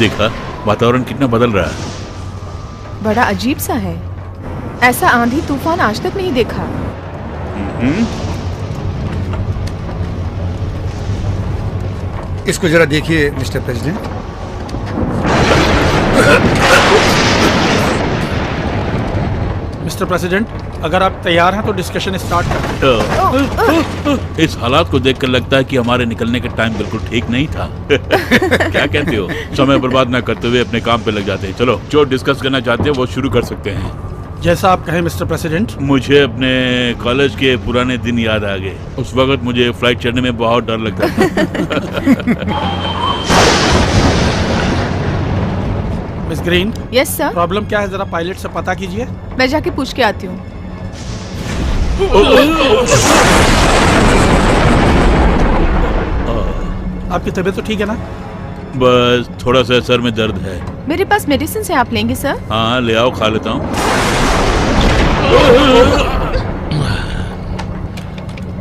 देखा वातावरण कितना बदल रहा है। बड़ा अजीब सा है, ऐसा आंधी तूफान आज तक नहीं देखा। इसको जरा देखिए मिस्टर प्रेसिडेंट। मिस्टर प्रेसिडेंट, अगर आप तैयार हैं तो डिस्कशन स्टार्ट करें। इस हालात को देखकर लगता है कि हमारे निकलने का टाइम बिल्कुल ठीक नहीं था। क्या कहते हो? समय बर्बाद न करते हुए अपने काम पे लग जाते हैं। चलो, जो डिस्कस करना चाहते हैं वो शुरू कर सकते हैं। जैसा आप कहें मिस्टर प्रेसिडेंट। मुझे अपने कॉलेज के पुराने दिन याद आ गए। उस वक्त मुझे फ्लाइट चढ़ने में बहुत डर लगता था। Miss green. Yes sir. Problem क्या है, जरा पायलट से पता कीजिए। मैं जाके पूछ के आती हूँ। आपकी तबीयत तो ठीक है ना? बस थोड़ा सा सर में दर्द है। मेरे पास मेडिसिन है, आप लेंगे सर? हाँ ले आओ, खा लेता हूँ।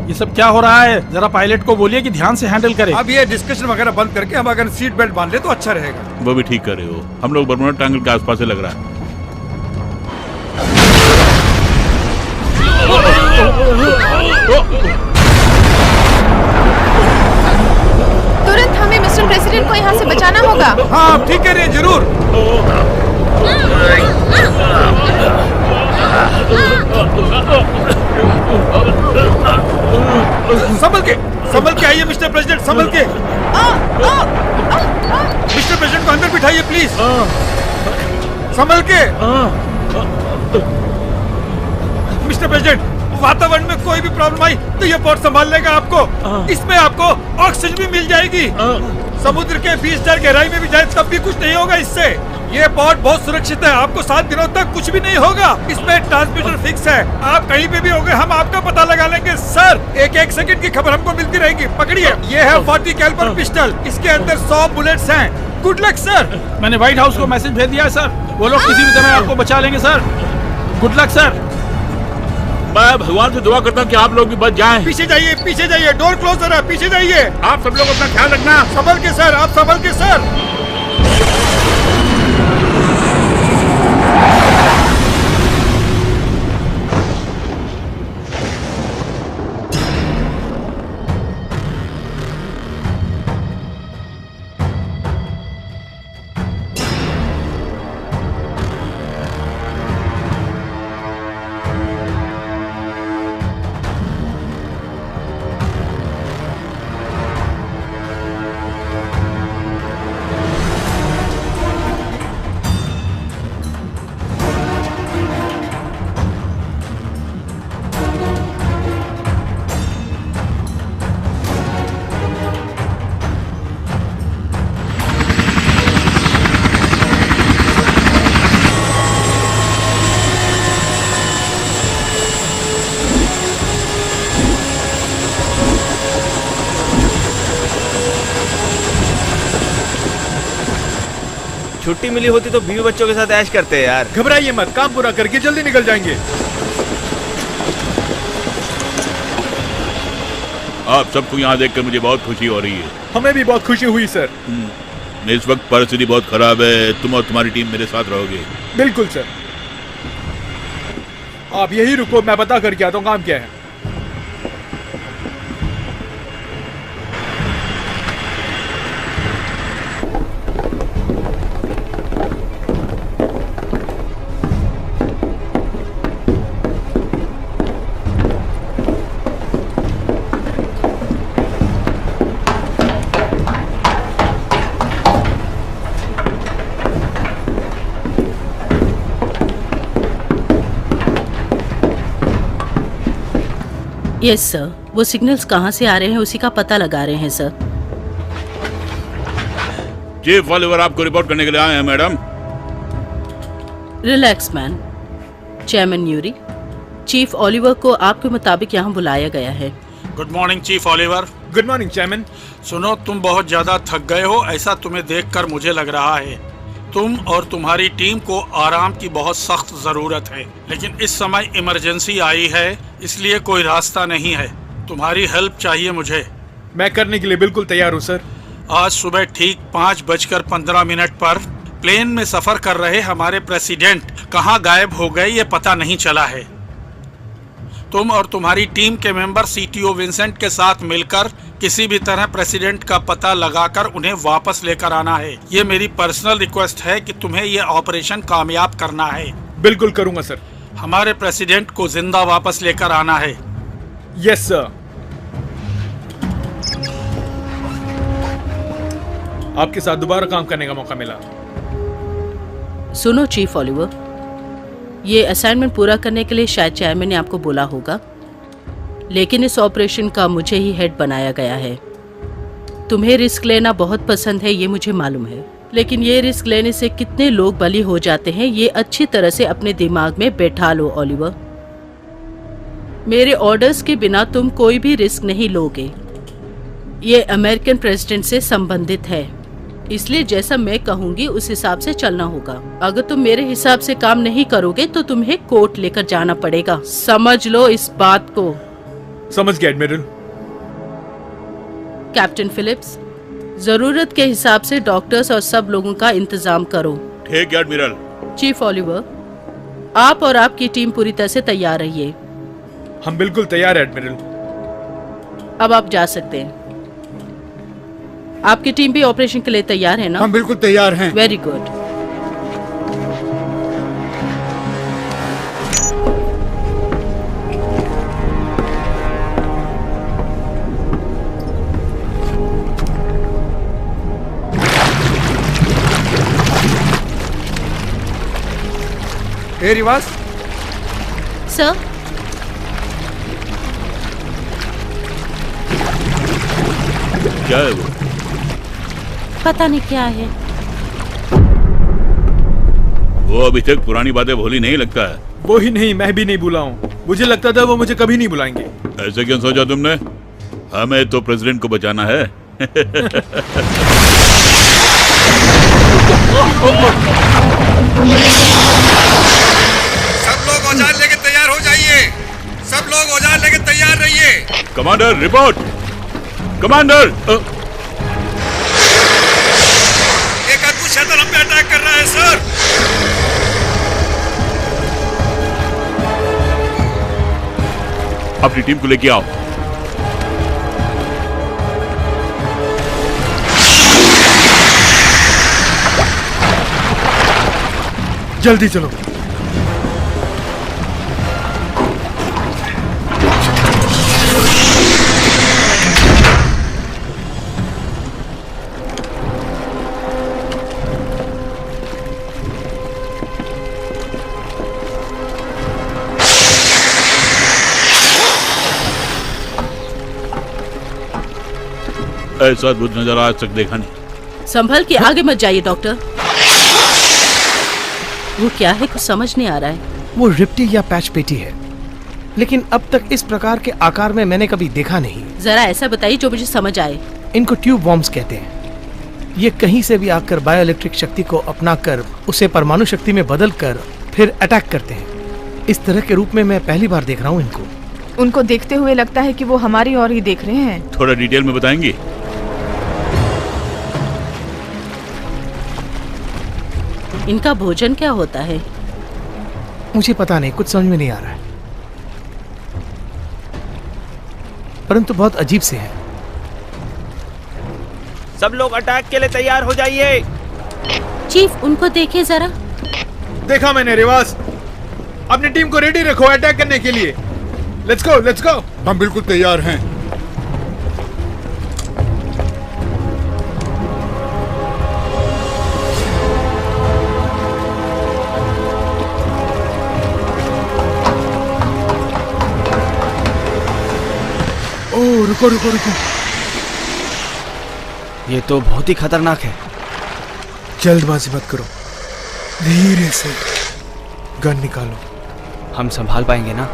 ये सब क्या हो रहा है? जरा पायलट को बोलिए कि ध्यान से हैंडल करे। अब ये डिस्कशन वगैरह बंद करके हम अगर सीट बेल्ट बांध ले तो अच्छा रहेगा। वो भी ठीक कर रहे हो। हम लोग बर्मुडा ट्रायंगल के आसपास से लग रहा है। तुरंत हमें मिस्टर प्रेसिडेंट को यहाँ से बचाना होगा। हाँ आप ठीक कह रहे हैं, जरूर। संभल के आइए मिस्टर प्रेसिडेंट, संभल के। मिस्टर प्रेसिडेंट को अंदर बिठाइए प्लीज। संभल के। मिस्टर प्रेसिडेंट, वातावरण में कोई भी प्रॉब्लम आई तो ये पोर्ट संभाल लेगा आपको। इसमें आपको ऑक्सीजन भी मिल जाएगी। समुद्र के 20 मीटर गहराई में भी जाए तब भी कुछ नहीं होगा इससे। ये पोर्ट बहुत सुरक्षित है, आपको 7 दिनों तक कुछ भी नहीं होगा। इसमें ट्रांसमीटर फिक्स है, आप कहीं पे भी होंगे हम आपका पता लगा लेंगे। सर, एक सेकंड की खबर हमको मिलती रहेगी। पकड़िए, ये है 40 कैलिबर पिस्टल, इसके अंदर 100 बुलेट्स हैं। Good luck sir. मैंने व्हाइट हाउस को मैसेज भेज दिया है सर, वो लोग किसी भी तरह आपको बचा लेंगे सर। Good luck sir. मैं भगवान से दुआ करता हूँ कि आप लोग भी बच जाएं। पीछे जाइए, डोर क्लोजर है, पीछे जाइए। आप सब लोग अपना ख्याल रखना। संभल के सर, आप संभल के सर। छुट्टी मिली होती तो बीवी बच्चों के साथ ऐश करते हैं यार। घबराइए मत, काम पूरा करके जल्दी निकल जाएंगे। आप सबको यहाँ देखकर मुझे बहुत खुशी हो रही है। हमें भी बहुत खुशी हुई सर। इस वक्त परिस्थिति बहुत खराब है, तुम और तुम्हारी टीम मेरे साथ रहोगे। बिल्कुल सर, आप यही रुको, मैं पता करके आता हूँ काम क्या है। यस सर, वो सिग्नल्स कहाँ से आ रहे हैं उसी का पता लगा रहे हैं सर। चीफ ऑलिवर आपको रिपोर्ट करने के लिए आए हैं madam. Relax man. Chairman Newry, chief Oliver को आपके मुताबिक यहाँ बुलाया गया है। Good morning chief Oliver. Good morning chairman. सुनो, तुम बहुत ज्यादा थक गए हो, ऐसा तुम्हें देखकर मुझे लग रहा है। तुम और तुम्हारी टीम को आराम की बहुत सख्त जरूरत है, लेकिन इस समय इमरजेंसी आई है, इसलिए कोई रास्ता नहीं है। तुम्हारी हेल्प चाहिए मुझे। मैं करने के लिए बिल्कुल तैयार हूँ सर। आज सुबह ठीक 5:15 पर प्लेन में सफर कर रहे हमारे प्रेसिडेंट कहाँ गायब हो गए ये पता नहीं चला है। तुम और तुम्हारी टीम के मेंबर सीटीओ विंसेंट के साथ मिलकर किसी भी तरह प्रेसिडेंट का पता लगाकर उन्हें वापस लेकर आना है। ये मेरी पर्सनल रिक्वेस्ट है कि तुम्हें ये ऑपरेशन कामयाब करना है। बिल्कुल करूँगा सर। हमारे प्रेसिडेंट को जिंदा वापस लेकर आना है। Yes sir. आपके साथ दोबारा काम करने का मौका मिला। सुनो चीफ ऑलिवर, ये असाइनमेंट पूरा करने के लिए शायद चेयरमैन ने आपको बोला होगा, लेकिन इस ऑपरेशन का मुझे ही हेड बनाया गया है। तुम्हें रिस्क लेना बहुत पसंद है, ये मुझे मालूम है, लेकिन ये रिस्क लेने से कितने लोग बली हो जाते हैं ये अच्छी तरह से अपने दिमाग में बैठा लो ऑलिवर। मेरे ऑर्डर्स के बिना तुम कोई भी रिस्क नहीं लोगे। ये अमेरिकन प्रेसिडेंट से संबंधित है, इसलिए जैसा मैं कहूंगी उस हिसाब से चलना होगा। अगर तुम मेरे हिसाब से काम नहीं करोगे तो तुम्हें कोर्ट लेकर जाना पड़ेगा। समझ लो इस बात को। समझ गया एडमिरल। कैप्टन फिलिप्स, जरूरत के हिसाब से डॉक्टर्स और सब लोगों का इंतजाम करो। ठीक है एडमिरल। चीफ ऑलिवर, आप और आपकी टीम पूरी तरह से तैयार रहिए। हम बिल्कुल तैयार है एडमिरल। अब आप जा सकते हैं। आपकी टीम भी ऑपरेशन के लिए तैयार है ना? हम बिल्कुल तैयार हैं। Very good. ए रिवाज, सर, क्या है वो? पता नहीं क्या है। वो अभी तक पुरानी बातें भूली नहीं लगता है। वो ही नहीं, मैं भी नहीं भूला हूँ। मुझे लगता था वो मुझे कभी नहीं बुलाएंगे। ऐसे क्यों सोचा तुमने? हमें तो प्रेसिडेंट को बचाना है। सब लोग औजार लेके तैयार हो जाइए। सब लोग औजार लेके तैयार रहिए। Commander report. कमांडर, एक अद्भुत शैतान हम पे अटैक कर रहा है सर। अपनी टीम को लेके आओ। जल्दी चलो। ऐसा अद्भुत नजारा आज तक देखा नहीं। संभल के आगे मत जाइए डॉक्टर। वो क्या है, कुछ समझ नहीं आ रहा है। वो रिप्टी या पैच पेटी है, लेकिन अब तक इस प्रकार के आकार में मैंने कभी देखा नहीं। जरा ऐसा बताइए जो मुझे समझ आए। इनको ट्यूब बॉम्ब्स कहते हैं। ये कहीं से भी आकर बायोइलेक्ट्रिक शक्ति को अपनाकर उसे परमाणु शक्ति में बदल कर फिर अटैक करते हैं। इस तरह के रूप में मैं पहली बार देख रहा हूँ इनको। उनको देखते हुए लगता है कि वो हमारी ओर ही देख रहे हैं। थोड़ा डिटेल में बताएंगे? इनका भोजन क्या होता है? मुझे पता नहीं, कुछ समझ में नहीं आ रहा है, परंतु बहुत अजीब से है। सब लोग अटैक के लिए तैयार हो जाइए। चीफ, उनको देखिए जरा। देखा मैंने रिवाज। अपनी टीम को रेडी रखो अटैक करने के लिए। लेट्स गो, लेट्स गो। हम बिल्कुल तैयार हैं। रुको रुको रुको। ये तो बहुत ही खतरनाक है। जल्दबाजी मत करो, धीरे से गन निकालो। हम संभाल पाएंगे ना?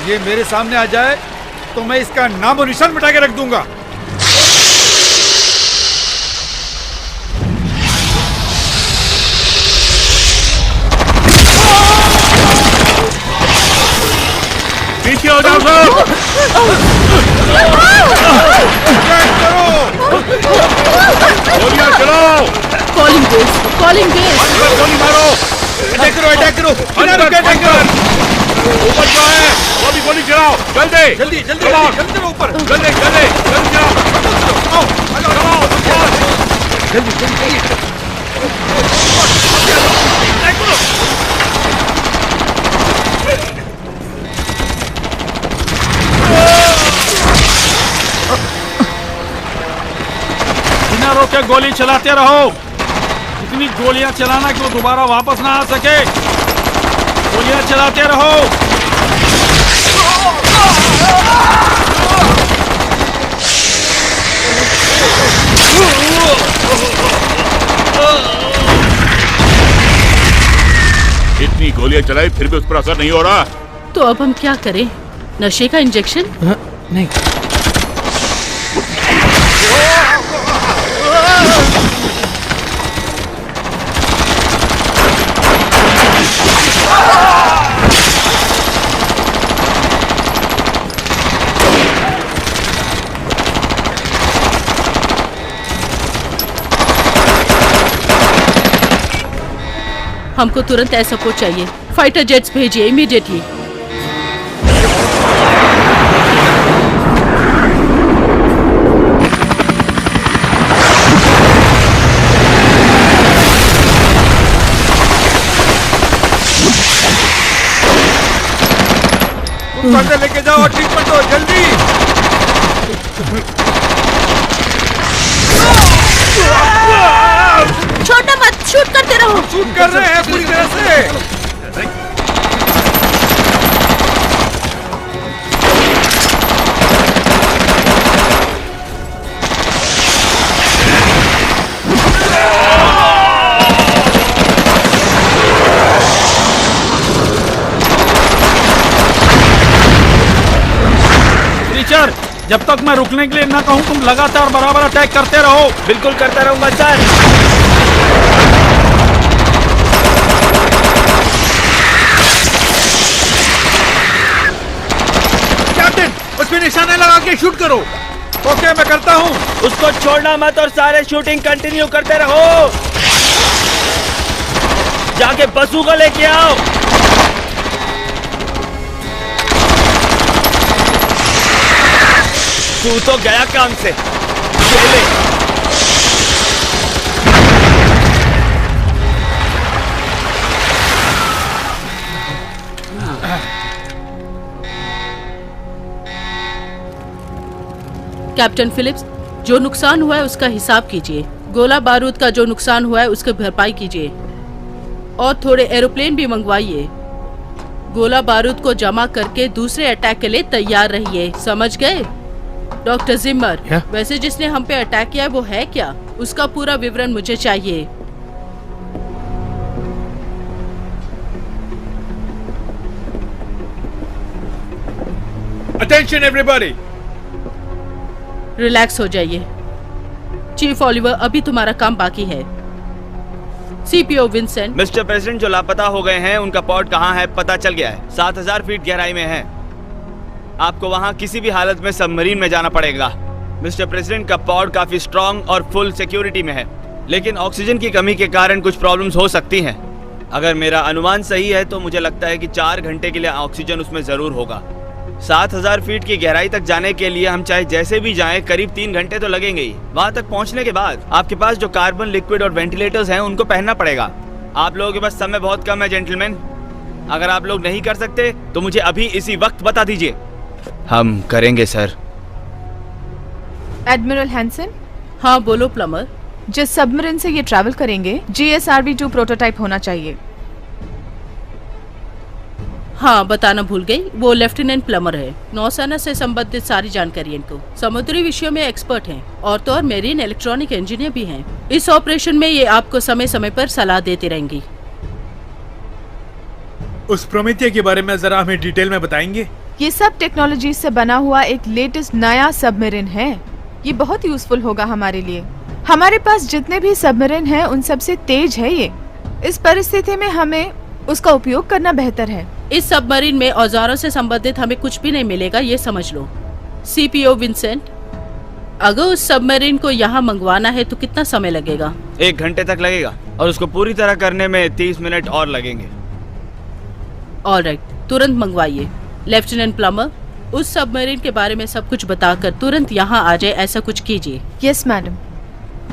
ये मेरे सामने आ जाए तो मैं इसका नामो निशान मिटा के रख दूंगा। पीछे हो जाओ सब। गोलियां चलाओ। Calling base, calling base. गोली मारो। अटैक करो, अटैक करो, अटैक करो। ऊपर जो है वो भी गोली चलाओ। जल्दी जल्दी जल्दी जल्दी चलो ऊपर। जल्दी जल्दी जल्दी चलाओ। जल्दी जल्दी बिना रोके गोली चलाते रहो। इतनी गोलियां चलाना कि वो दोबारा वापस ना आ सके। गोलियां चलाते रहो। इतनी गोलियां चलाई फिर भी उस पर असर नहीं हो रहा। तो अब हम क्या करें? नशे का इंजेक्शन? नहीं, हमको तुरंत एयर सपोर्ट चाहिए। फाइटर जेट्स भेजिए इमीडिएटली। ऊपर से लेके जाओ और ट्रीटमेंट दो जल्दी। छोड़ना मत, शूट करते रहो। शूट कर रहे हैं पूरी तरह से। टीचर, जब तक मैं रुकने के लिए ना कहूं तुम लगातार बराबर अटैक करते रहो। बिल्कुल करता रहूंगा सर। कैप्टन, उसमें निशाना लगा के शूट करो। ओके, मैं करता हूँ। उसको छोड़ना मत और सारे शूटिंग कंटिन्यू करते रहो। जाके बसूका लेके आओ। तू तो गया काम से। ले। कैप्टन फिलिप्स, जो नुकसान हुआ है उसका हिसाब कीजिए। गोला बारूद का जो नुकसान हुआ है उसकी भरपाई कीजिए और थोड़े एरोप्लेन भी मंगवाइए। गोला बारूद को जमा करके दूसरे अटैक के लिए तैयार रहिए, समझ गए? डॉक्टर जिम्मर, वैसे जिसने हम पे अटैक किया है वो है क्या? उसका पूरा विवरण मुझे चाहिए। Attention everybody. रिलैक्स हो जाइए। चीफ ओलिवर, अभी तुम्हारा काम बाकी है। CPO Vincent. मिस्टर प्रेसिडेंट, जो लापता हो गए हैं उनका पॉड कहाँ है पता चल गया है। 7000 फीट गहराई में है। आपको वहाँ किसी भी हालत में सबमरीन में जाना पड़ेगा। मिस्टर प्रेसिडेंट का पॉड काफी स्ट्रॉन्ग और फुल सिक्योरिटी में है, लेकिन ऑक्सीजन की कमी के कारण कुछ प्रॉब्लम्स हो सकती हैं। अगर मेरा अनुमान सही है तो मुझे लगता है कि 4 घंटे के लिए ऑक्सीजन उसमें जरूर होगा। 7000 फीट की गहराई तक जाने के लिए हम चाहे जैसे भी जाएं करीब 3 घंटे तो लगेंगे ही। वहां तक पहुंचने के बाद आपके पास जो कार्बन लिक्विड और वेंटिलेटर्स हैं उनको पहनना पड़ेगा। आप लोगों के पास समय बहुत कम है जेंटलमैन। अगर आप लोग नहीं कर सकते तो मुझे अभी इसी वक्त बता दीजिए। हम करेंगे सर। Admiral Hansen. हाँ बोलो प्लमर। जिस सबमरीन से ये ट्रैवल करेंगे GSRB-2 प्रोटोटाइप होना चाहिए। हाँ, बताना भूल गई, वो लेफ्टिनेंट प्लमर है। नौसेना से संबंधित सारी जानकारी इनको, समुद्री विषयों में एक्सपर्ट हैं और तो और मेरीन इलेक्ट्रॉनिक इंजीनियर भी हैं। इस ऑपरेशन में ये आपको समय समय पर सलाह देती रहेंगी। उस प्रोमेथिया के बारे में जरा हमें डिटेल में बताएंगे? ये सब टेक्नोलॉजी से बना हुआ एक लेटेस्ट नया सबमरीन है। ये बहुत यूजफुल होगा हमारे लिए। हमारे पास जितने भी सबमरीन हैं उन सबसे तेज है ये। इस परिस्थिति में हमें उसका उपयोग करना बेहतर है। इस सबमरीन में औजारों से संबंधित हमें कुछ भी नहीं मिलेगा, ये समझ लो। सीपीओ विंसेंट, अगर उस सबमरीन को यहाँ मंगवाना है तो कितना समय लगेगा? 1 घंटे तक लगेगा और उसको पूरी तरह करने में 30 मिनट और लगेंगे। ऑलराइट, तुरंत मंगवाइए। लेफ्टिनेंट प्लमर, उस सबमरीन के बारे में सब कुछ बताकर तुरंत यहाँ आ जाए, ऐसा कुछ कीजिए। Yes madam.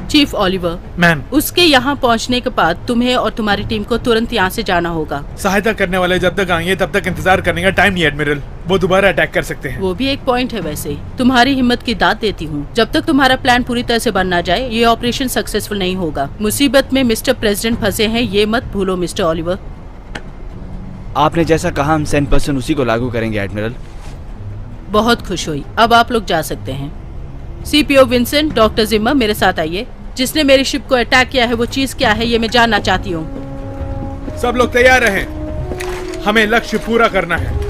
Chief Oliver, ma'am, उसके यहाँ पहुँचने के बाद तुम्हें और तुम्हारी टीम को तुरंत यहाँ से जाना होगा। सहायता करने वाले जब तक आएंगे तब तक इंतजार करने का टाइम नहीं एडमिरल। वो दोबारा अटैक कर सकते हैं। वो भी एक पॉइंट है। वैसे तुम्हारी हिम्मत की दाद देती हूँ। जब तक तुम्हारा प्लान पूरी तरह से बन ना जाए ये ऑपरेशन सक्सेसफुल नहीं होगा। मुसीबत में मिस्टर प्रेसिडेंट फंसे हैं, ये मत भूलो मिस्टर ओलिवर। आपने जैसा कहा हम 100% उसी को लागू करेंगे एडमिरल। बहुत खुश हुई। अब आप लोग जा सकते हैं। सीपीओ विंसेंट, डॉक्टर जिम्मा, मेरे साथ आइए। जिसने मेरी शिप को अटैक किया है वो चीज क्या है ये मैं जानना चाहती हूँ। सब लोग तैयार रहें, हमें लक्ष्य पूरा करना है।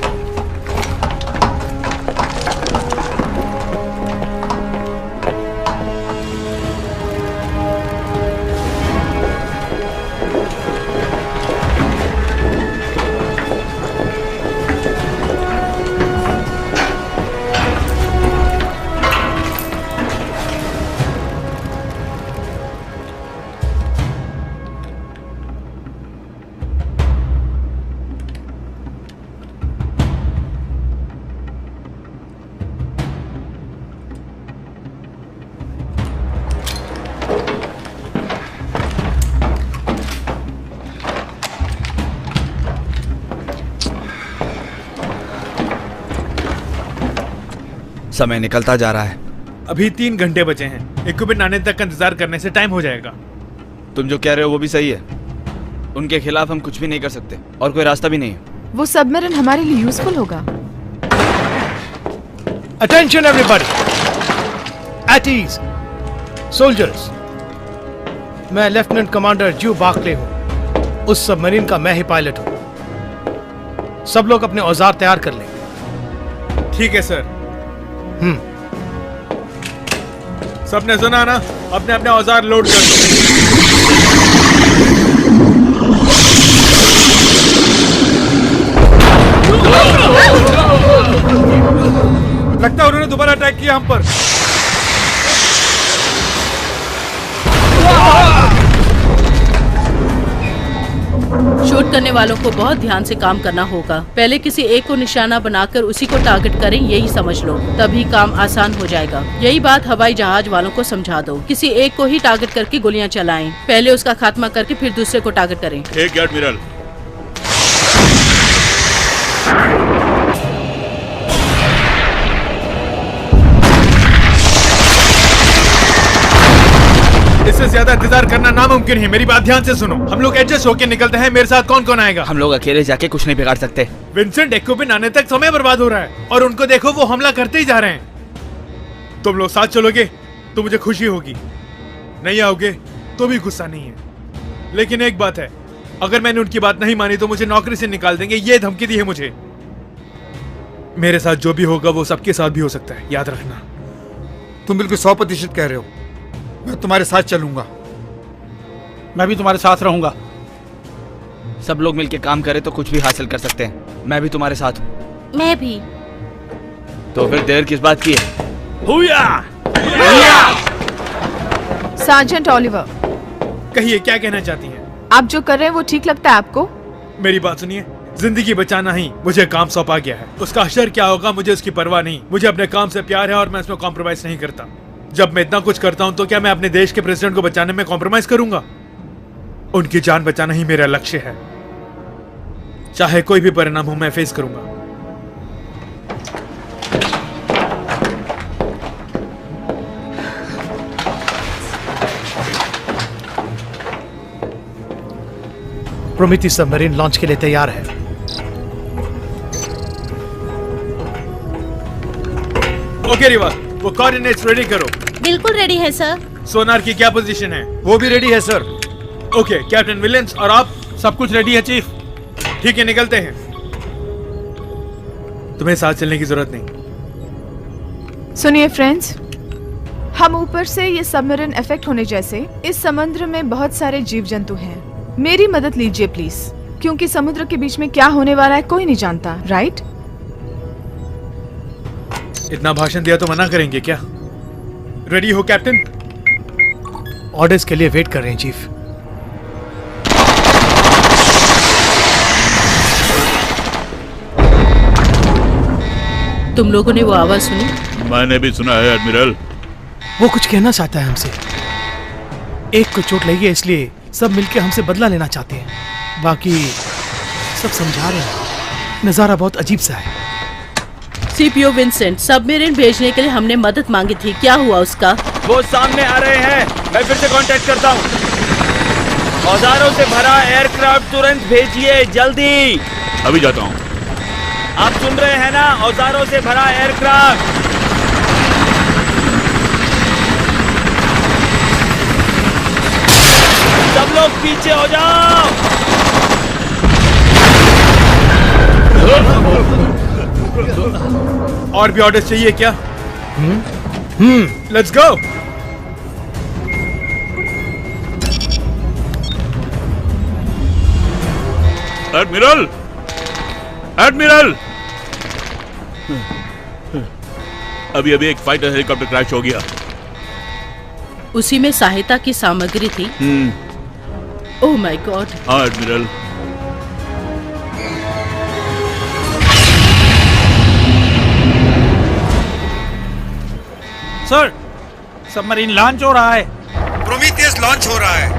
समय निकलता जा रहा है। अभी 3 घंटे बचे हैं। इक्विपमेंट आने तक का इंतजार करने से टाइम हो जाएगा। तुम जो कह रहे हो वो भी सही है। उनके खिलाफ हम कुछ भी नहीं कर सकते और कोई रास्ता भी नहीं है। वो सबमरीन हमारे लिए यूजफुल होगा। Attention everybody, at ease soldiers. मैं लेफ्टिनेंट कमांडर ज्यू बार्कले हूं। उस सबमरीन का मैं ही पायलट हूं। सब लोग अपने औजार तैयार कर लें। ठीक है सर। सबने सुना ना? अपने अपने औजार लोड कर दो। लगता है उन्होंने दोबारा अटैक किया हम पर। शूट करने वालों को बहुत ध्यान से काम करना होगा। पहले किसी एक को निशाना बनाकर उसी को टारगेट करें, यही समझ लो, तभी काम आसान हो जाएगा। यही बात हवाई जहाज वालों को समझा दो। किसी एक को ही टारगेट करके गोलियां चलाएं। पहले उसका खात्मा करके फिर दूसरे को टारगेट करें। एक एडमिरल। इससे ज्यादा इंतजार करना नामुमकिन है। मेरी बात ध्यान से सुनो। हम लोग एडजस्ट होके निकलते हैं। मेरे साथ कौन कौन आएगा? हम लोग अकेले जाके कुछ नहीं बिगाड़ सकते। विंसेंट, इक्विपमेंट आने तक समय बर्बाद हो रहा है और उनको देखो वो हमला करते ही जा रहे हैं। तुम लोग साथ चलोगे तो मुझे खुशी होगी, नहीं आओगे तो भी गुस्सा नहीं है। लेकिन एक बात है, अगर मैंने उनकी बात नहीं मानी तो मुझे नौकरी से निकाल देंगे, ये धमकी दी है मुझे। मेरे साथ जो भी होगा वो सबके साथ भी हो सकता है, याद रखना। तुम बिल्कुल 100% कह रहे हो। मैं तुम्हारे साथ चलूंगा। मैं भी तुम्हारे साथ रहूंगा। सब लोग मिलके काम करें तो कुछ भी हासिल कर सकते हैं। मैं भी तुम्हारे साथ हूँ। मैं भी। तो फिर देर किस बात की है? हुया! सार्जेंट ओलिवर, कहिए क्या कहना चाहती हैं? आप जो कर रहे हैं वो ठीक लगता है आपको? मेरी बात सुनिए, जिंदगी बचाना ही मुझे काम सौंपा गया है। उसका अशर क्या होगा मुझे उसकी परवाह नहीं। मुझे अपने काम से प्यार है और मैं इसमें कॉम्प्रोमाइज नहीं करता। जब मैं इतना कुछ करता हूं तो क्या मैं अपने देश के प्रेसिडेंट को बचाने में कॉम्प्रोमाइज करूंगा? उनकी जान बचाना ही मेरा लक्ष्य है। चाहे कोई भी परिणाम हो मैं फेस करूंगा। प्रोमेथियस सबमरीन लॉन्च के लिए तैयार है। ओके रिवा, वो कोऑर्डिनेट्स रेडी करो। बिल्कुल रेडी है सर। सोनार की क्या पोजीशन है? वो भी रेडी है सर। ओके, कैप्टन विलियम्स और आप? सब कुछ रेडी है चीफ। ठीक है, निकलते हैं। तुम्हें साथ चलने की जरूरत नहीं। सुनिए फ्रेंड्स, हम ऊपर से ये सबमरीन इफेक्ट होने जैसे इस समुद्र में बहुत सारे जीव जंतु हैं। मेरी मदद लीजिए प्लीज, क्योंकि समुद्र के बीच में क्या होने वाला है कोई नहीं जानता, राइट? इतना भाषण दिया तो मना करेंगे क्या? रेडी हो कैप्टन? ऑर्डर्स के लिए वेट कर रहे हैं चीफ। तुम लोगों ने वो आवाज सुनी? मैंने भी सुना है एडमिरल। वो कुछ कहना चाहता है हमसे। एक को चोट लगी है इसलिए सब मिलकर हमसे बदला लेना चाहते हैं। बाकी सब समझा रहे हैं। नजारा बहुत अजीब सा है। सीपीओ विंसेंट, सबमरीन भेजने के लिए हमने मदद मांगी थी, क्या हुआ उसका? वो सामने आ रहे हैं। मैं फिर से कांटेक्ट करता हूँ। औजारों से भरा एयरक्राफ्ट तुरंत भेजिए, जल्दी। अभी जाता हूँ। आप सुन रहे हैं ना? औजारों से भरा एयरक्राफ्ट। सब लोग पीछे हो जाओ। और भी ऑर्डर्स चाहिए क्या? Let's go. एडमिरल, एडमिरल, अभी अभी एक फाइटर हेलीकॉप्टर क्रैश हो गया। उसी में सहायता की सामग्री थी। Oh my God. हाँ एडमिरल। सर, सबमरीन लॉन्च हो रहा है। प्रोमीथियस लॉन्च हो रहा है।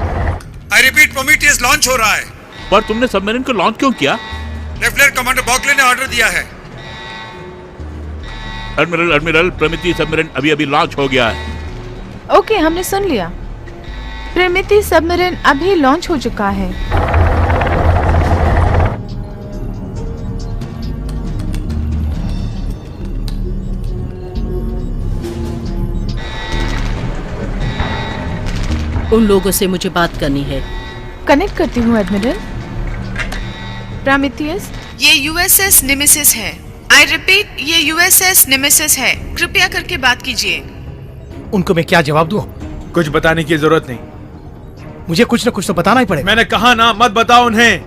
आई रिपीट, प्रोमीथियस लॉन्च हो रहा है। पर तुमने सबमरीन को लॉन्च क्यों किया? लेफ्टिनेंट कमांडर बॉकले ने ऑर्डर दिया है। एडमिरल, एडमिरल, प्रोमीथी सबमरीन अभी अभी लॉन्च हो गया है। ओके, हमने सुन लिया। प्रोमीथी सबमरीन अभी लॉन्च हो चुका है। उन लोगों से मुझे बात करनी है। कनेक्ट करती हूँ एडमिरल। प्रोमीथियस, ये यूएसएस नेमेसिस है। आई रिपीट, ये यूएसएस नेमेसिस है। कृपया करके बात कीजिए। उनको मैं क्या जवाब दूं? कुछ बताने की जरूरत नहीं। मुझे कुछ न कुछ तो बताना ही पड़ेगा। मैंने कहा ना, मत बताओ उन्हें।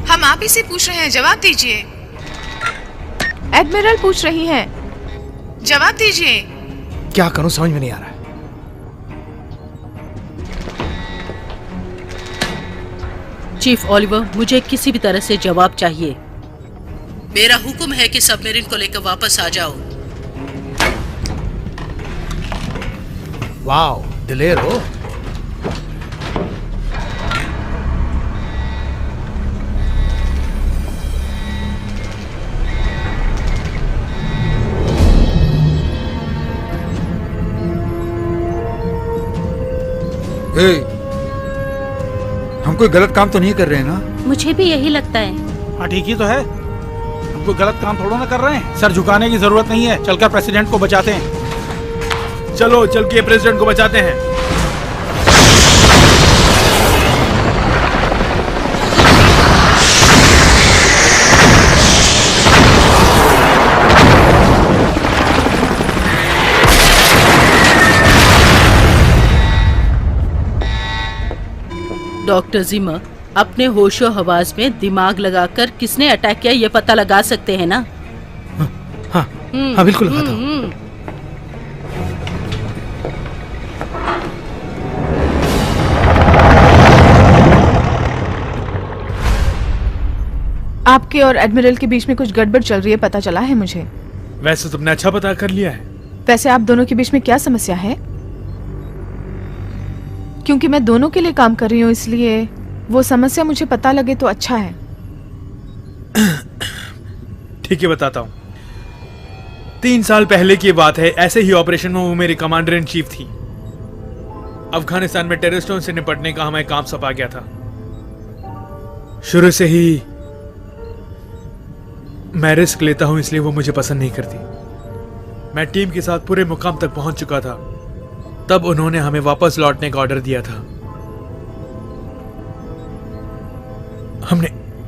हम आप ही से पूछ रहे हैं, जवाब दीजिए। एडमिरल पूछ रही हैं, जवाब दीजिए। क्या करूं समझ में नहीं आ रहा है। चीफ ओलिवर, मुझे किसी भी तरह से जवाब चाहिए। मेरा हुक्म है कि सबमरीन को लेकर वापस आ जाओ। वाओ, दिलेर हो। हम कोई गलत काम तो नहीं कर रहे हैं ना? मुझे भी यही लगता है। हाँ ठीक ही तो है। हम कोई गलत काम थोड़ा ना कर रहे हैं। सर झुकाने की जरूरत नहीं है, चलकर प्रेसिडेंट को बचाते हैं। चलो चल के प्रेसिडेंट को बचाते हैं। डॉक्टर जिमा, अपने होशो हवास में दिमाग लगाकर किसने अटैक किया ये पता लगा सकते हैं ना? हाँ, हाँ बिल्कुल लगाता हूं। आपके और एडमिरल के बीच में कुछ गड़बड़ चल रही है, पता चला है मुझे। वैसे तुमने अच्छा पता कर लिया है। वैसे आप दोनों के बीच में क्या समस्या है? क्योंकि मैं दोनों के लिए काम कर रही हूँ, इसलिए वो समस्या मुझे पता लगे तो अच्छा है। ठीक है, बताता हूँ। 3 साल पहले की बात है। ऐसे ही ऑपरेशन में वो मेरी कमांडर इन चीफ थी। अफगानिस्तान में टेररिस्टों से निपटने का हमें काम सौंपा गया था। शुरू से ही मैं रिस्क लेता हूं, इसलिए वो मुझे पसंद नहीं करती। मैं टीम के साथ पूरे मुकाम तक पहुंच चुका था। तब उन्होंने हमें वापस लौटने का ऑर्डर दिया था।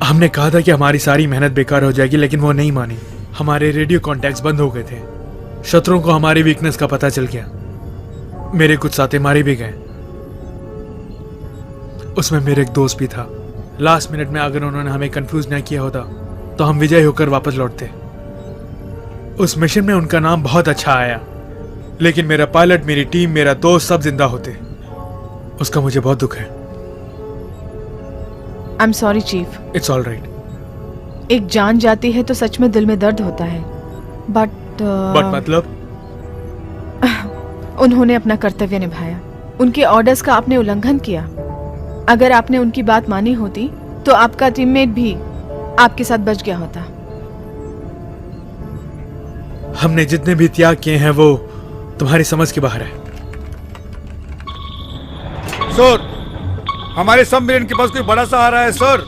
हमने कहा था कि हमारी सारी मेहनत बेकार हो जाएगी, लेकिन वो नहीं मानी। हमारे रेडियो कॉन्टैक्ट्स बंद हो गए थे। शत्रुओं को हमारी वीकनेस का पता चल गया। मेरे कुछ साथी मारे भी गए। उसमें मेरे एक दोस्त भी था। लास्ट मिनट में अगर उन्होंने हमें कंफ्यूज नहीं किया होता तो हम विजय होकर वापस लौटते। उस मिशन में उनका नाम बहुत अच्छा आया, लेकिन मेरा पायलट, मेरी टीम, मेरा दोस्त सब जिंदा होते। उसका मुझे बहुत दुख है। I am sorry chief. It's all right. एक जान जाती है तो सच में दिल में दर्द होता है, बट मतलब उन्होंने अपना कर्तव्य निभाया। उनके ऑर्डर्स का आपने उल्लंघन किया। अगर आपने उनकी बात मानी होती तो आपका टीममेट भी आपके साथ बच गया होता। हमने जितने भी त्याग किए हैं वो तुम्हारी समझ के बाहर है। सर, हमारे सबमरीन के पास कोई बड़ा सहारा है सर।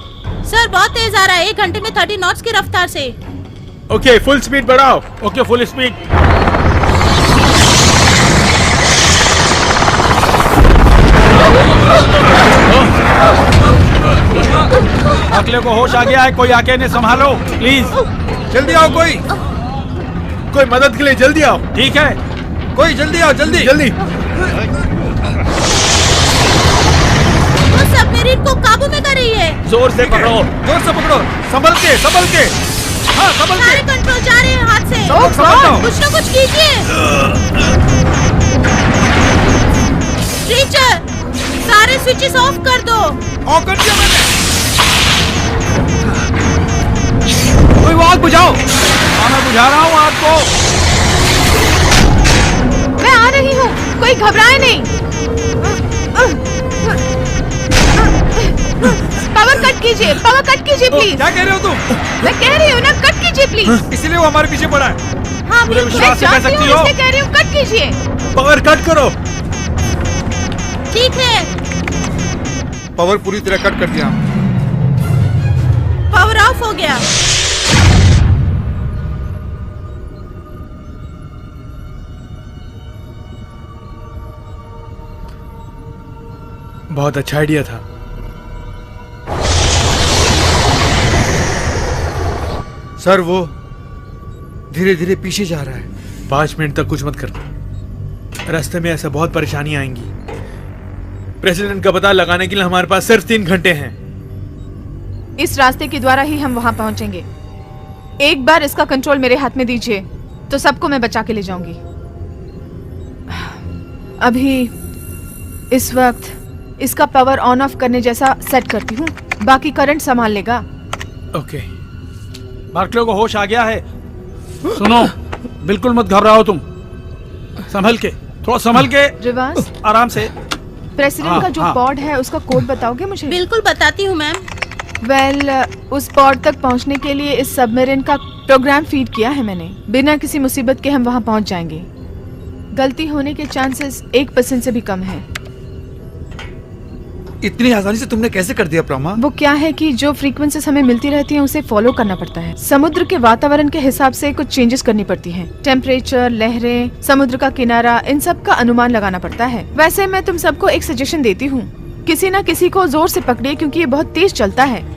सर बहुत तेज आ रहा है, 1 घंटे में 30 नॉट्स की रफ्तार से। ओके, फुल स्पीड बढ़ाओ। Okay, full speed. अगले को होश आ गया है, कोई आके इन्हें संभालो प्लीज। जल्दी आओ, कोई मदद के लिए जल्दी आओ। ठीक है, कोई जल्दी आओ, जल्दी जल्दी। वो सबमरीन को काबू में कर रही है। जोर से पकड़ो। जोर से पकड़ो, संभल के, संभल के। हाँ, संभल सारे के। कंट्रोल जा रहे हैं हाथ से। संभल जाओ। कुछ ना कुछ कीजिए। टीचर, सारे स्विचेस ऑफ कर दो। ऑफ कर दिया मैंने। कोई वो आग बुझाओ। मैं बुझा रहा हूँ आग को। मैं आ रही हूँ, कोई घबराए नहीं। पावर कट कीजिए, पावर कट कीजिए प्लीज। क्या कह रहे हो तुम? मैं कह रही हूँ ना, कट कीजिए प्लीज। इसलिए वो हमारे पीछे पड़ा है। हाँ, पूरे मैं विश्वास से कह जानती हूँ, सकती हो। इसलिए कह रही हूँ, कट कीजिए। पावर कट करो। ठीक है, पावर पूरी तरह कट कर दिया। पावर ऑफ हो गया। बहुत अच्छा आइडिया था। सर, वो धीरे धीरे पीछे जा रहा है। 5 मिनट तक कुछ मत करना। रास्ते में ऐसा बहुत परेशानी आएंगी। प्रेसिडेंट का पता लगाने के लिए हमारे पास सिर्फ 3 घंटे हैं। इस रास्ते के द्वारा ही हम वहां पहुंचेंगे। एक बार इसका कंट्रोल मेरे हाथ में दीजिए तो सबको मैं बचा के ले जाऊंगी। अभी इस वक्त इसका पावर ऑन ऑफ करने जैसा सेट करती हूँ, बाकी करंट संभाल लेगा। ओके। बार्कले को होश आ गया है। सुनो, बिल्कुल मत घबराओ तुम। संभल के, थोड़ा संभल के, रिवाज, आराम से। प्रेसिडेंट का जो हाँ। पॉड है उसका कोड बताओगे मुझे? बिल्कुल बताती हूँ मैम। वेल, उस पॉड तक पहुंचने के लिए इस सबमरीन का प्रोग्राम फीड किया है मैंने। बिना किसी मुसीबत के हम वहां पहुंच जाएंगे। गलती होने के चांसेस 1% से भी कम है। इतनी आसानी से तुमने कैसे कर दिया प्रमा? वो क्या है कि जो फ्रीक्वेंसीज हमें मिलती रहती हैं उसे फॉलो करना पड़ता है। समुद्र के वातावरण के हिसाब से कुछ चेंजेस करनी पड़ती हैं। टेम्परेचर, लहरें, समुद्र का किनारा, इन सब का अनुमान लगाना पड़ता है। वैसे मैं तुम सबको एक सजेशन देती हूँ, किसी न किसी को जोर से पकड़िए क्योंकि ये बहुत तेज चलता है।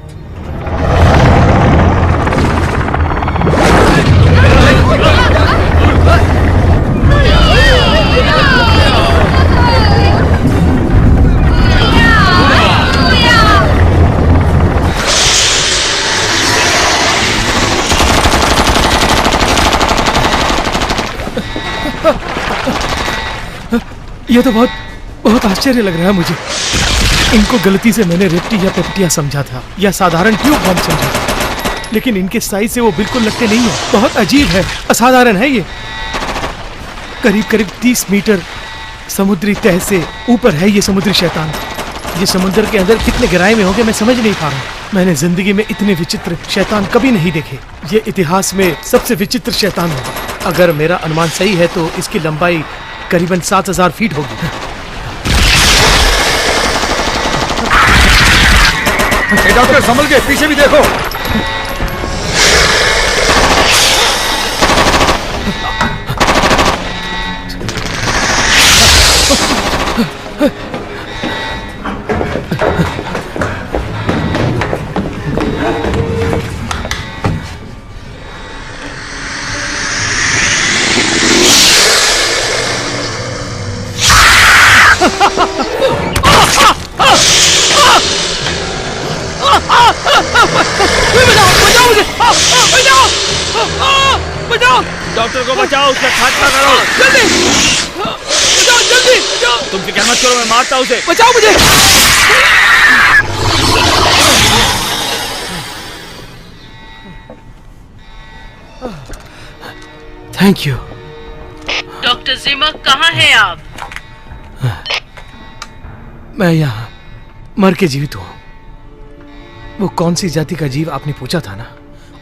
ये तो बहुत आश्चर्य लग रहा है मुझे। इनको गलती से मैंने रेप्टी या पेप्टिया समझा था या साधारण ट्यूब बम समझा था, लेकिन इनके साइज से वो बिल्कुल लगते नहीं है। बहुत अजीब है, असाधारण है ये। करीब करीब 30 मीटर समुद्री तह से ऊपर है ये समुद्री शैतान। ये समुद्र के अंदर कितने गहराई में होंगे मैं समझ नहीं पा रहा हूँ। मैंने जिंदगी में इतने विचित्र शैतान कभी नहीं देखे। ये इतिहास में सबसे विचित्र शैतान होगा। अगर मेरा अनुमान सही है तो इसकी लंबाई करीबन 7000 फीट होगी। डॉक्टर, संभल के, पीछे भी देखो। डॉक्टर को बचाओ, उसका खात्मा करो। जल्दी तुम फिक्र मत करो, मैं मारता हूँ उसे। बचाओ मुझे। Thank you. डॉक्टर जिमर, कहाँ हैं आप? मैं यहाँ मर के जीवित हूँ। वो कौन सी जाति का जीव आपने पूछा था ना,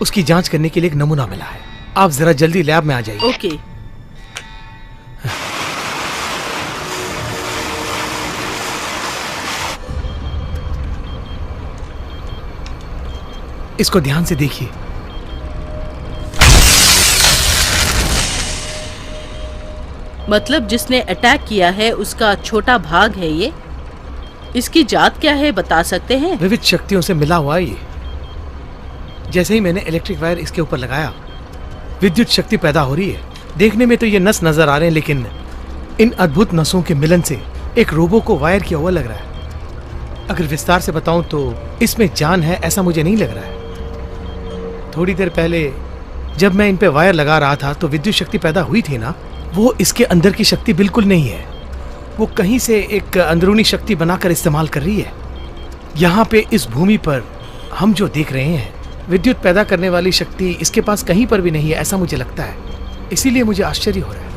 उसकी जांच करने के लिए एक नमूना मिला है। आप जरा जल्दी लैब में आ जाइए। ओके। इसको ध्यान से देखिए। मतलब जिसने अटैक किया है उसका छोटा भाग है ये? इसकी जात क्या है, बता सकते हैं? विविध शक्तियों से मिला हुआ ये। जैसे ही मैंने इलेक्ट्रिक वायर इसके ऊपर लगाया, विद्युत शक्ति पैदा हो रही है। देखने में तो ये नस नजर आ रहे हैं, लेकिन इन अद्भुत नसों के मिलन से एक रोबो को वायर किया हुआ लग रहा है। अगर विस्तार से बताऊं तो इसमें जान है ऐसा मुझे नहीं लग रहा है। थोड़ी देर पहले जब मैं इन पे वायर लगा रहा था तो विद्युत शक्ति पैदा हुई थी ना, वो इसके अंदर की शक्ति बिल्कुल नहीं है। वो कहीं से एक अंदरूनी शक्ति बनाकर इस्तेमाल कर रही है। यहाँ पे इस भूमि पर हम जो देख रहे हैं, विद्युत पैदा करने वाली शक्ति इसके पास कहीं पर भी नहीं है, ऐसा मुझे लगता है। इसीलिए मुझे आश्चर्य हो रहा है।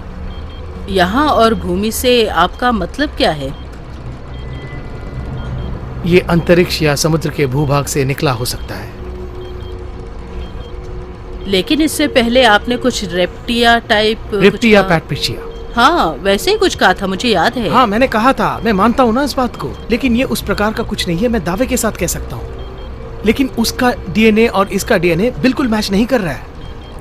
यहाँ और भूमि से आपका मतलब क्या है? ये अंतरिक्ष या समुद्र के भूभाग से निकला हो सकता है। लेकिन इससे पहले आपने कुछ रेप्टिया टाइप रेप्टिया पैटपिचिया, हाँ वैसे ही कुछ कहा था, मुझे याद है। हाँ मैंने कहा था, मैं मानता हूँ ना इस बात को, लेकिन ये उस प्रकार का कुछ नहीं है, मैं दावे के साथ कह सकता हूँ। लेकिन उसका डीएनए और इसका डीएनए बिल्कुल मैच नहीं कर रहा है।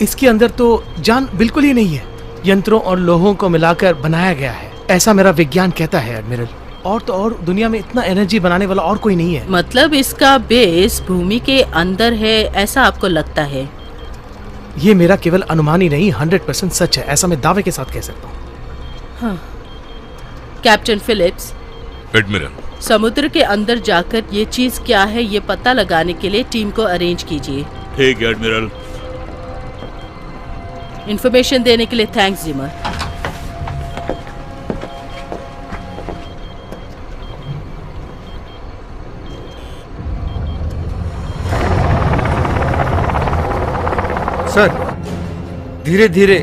इसके अंदर तो जान बिल्कुल ही नहीं है, यंत्रों और लोहों को मिलाकर बनाया गया है, ऐसा मेरा विज्ञान कहता है एडमिरल। और तो और दुनिया में इतना एनर्जी बनाने वाला और कोई नहीं है। मतलब इसका बेस भूमि के अंदर है, ऐसा आपको लगता है? ये मेरा केवल अनुमान ही नहीं, 100% सच है, ऐसा मैं दावे के साथ कह सकता हूँ। हाँ। कैप्टन फिलिप्स, एडमिरल, समुद्र के अंदर जाकर ये चीज क्या है ये पता लगाने के लिए टीम को अरेंज कीजिए। ठीक है एडमिरल। इंफॉर्मेशन देने के लिए थैंक्स जिमर। सर, धीरे धीरे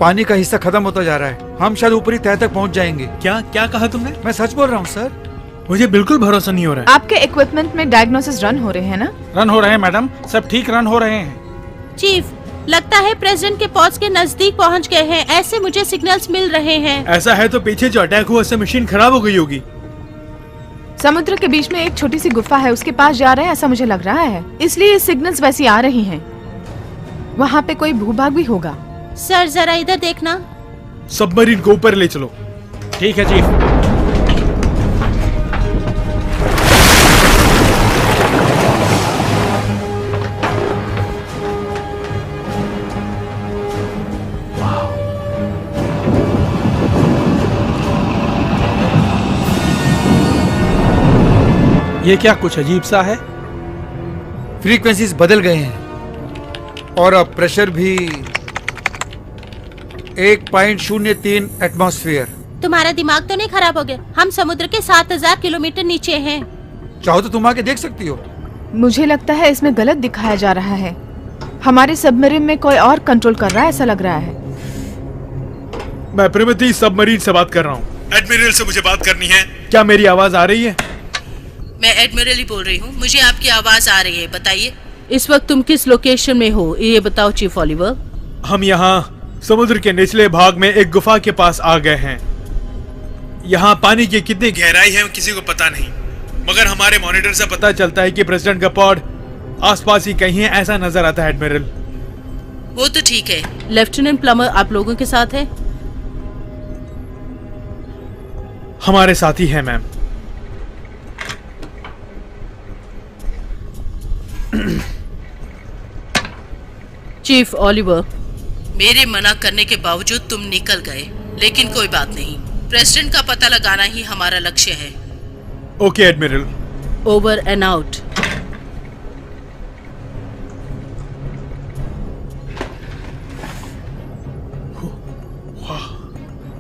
पानी का हिस्सा खत्म होता जा रहा है। हम शायद ऊपरी तह तक पहुंच जाएंगे। क्या क्या कहा तुमने? मैं सच बोल रहा हूँ सर। मुझे बिल्कुल भरोसा नहीं हो रहा है। आपके इक्विपमेंट में डायग्नोसिस रन हो रहे हैं ना? रन हो रहे हैं मैडम, सब ठीक रन हो रहे हैं। चीफ, लगता है प्रेसिडेंट के पॉज के नजदीक पहुंच गए हैं, ऐसे मुझे सिग्नल्स मिल रहे हैं। ऐसा है तो पीछे जो अटैक हुआ उससे मशीन खराब हो गई होगी। समुद्र के बीच में एक छोटी सी गुफा है, उसके पास जा रहे हैं ऐसा मुझे लग रहा है, इसलिए सिग्नल्स वैसी आ रही हैं। वहाँ पे कोई भूभाग भी होगा। सर जरा इधर देखना। सबमरीन को ऊपर ले चलो। ठीक है चीफ। ये क्या कुछ अजीब सा है? फ्रीक्वेंसीज बदल गए हैं और अब प्रेशर भी 1.03 एटमॉस्फेयर। तुम्हारा दिमाग तो नहीं खराब हो गया? हम समुद्र के 7000 किलोमीटर नीचे हैं। चाहो तो तुम आके देख सकती हो। मुझे लगता है इसमें गलत दिखाया जा रहा है। हमारे सबमरीन में कोई और कंट्रोल कर रहा है ऐसा लग रहा है। मैं प्रिमिति सबमरीन से बात कर रहा हूँ। एडमिरल से मुझे बात करनी है। क्या मेरी आवाज आ रही है? मैं एडमिरल ही बोल रही हूँ, मुझे आपकी आवाज आ रही है, बताइए। इस वक्त तुम किस लोकेशन में हो ये बताओ चीफ ओलिवर। हम यहाँ समुद्र के निचले भाग में एक गुफा के पास आ गए हैं। यहाँ पानी की कितनी गहराई है किसी को पता नहीं, मगर हमारे मॉनिटर से पता चलता है कि प्रेसिडेंट का पॉड आसपास ही कहीं है, ऐसा नजर आता है एडमिरल। वो तो ठीक है। लेफ्टिनेंट प्लमर आप लोगों के साथ है? हमारे साथ ही है मैम। चीफ ओलिवर, मेरे मना करने के बावजूद तुम निकल गए, लेकिन कोई बात नहीं, प्रेसिडेंट का पता लगाना ही हमारा लक्ष्य है। Okay admiral. Over and out.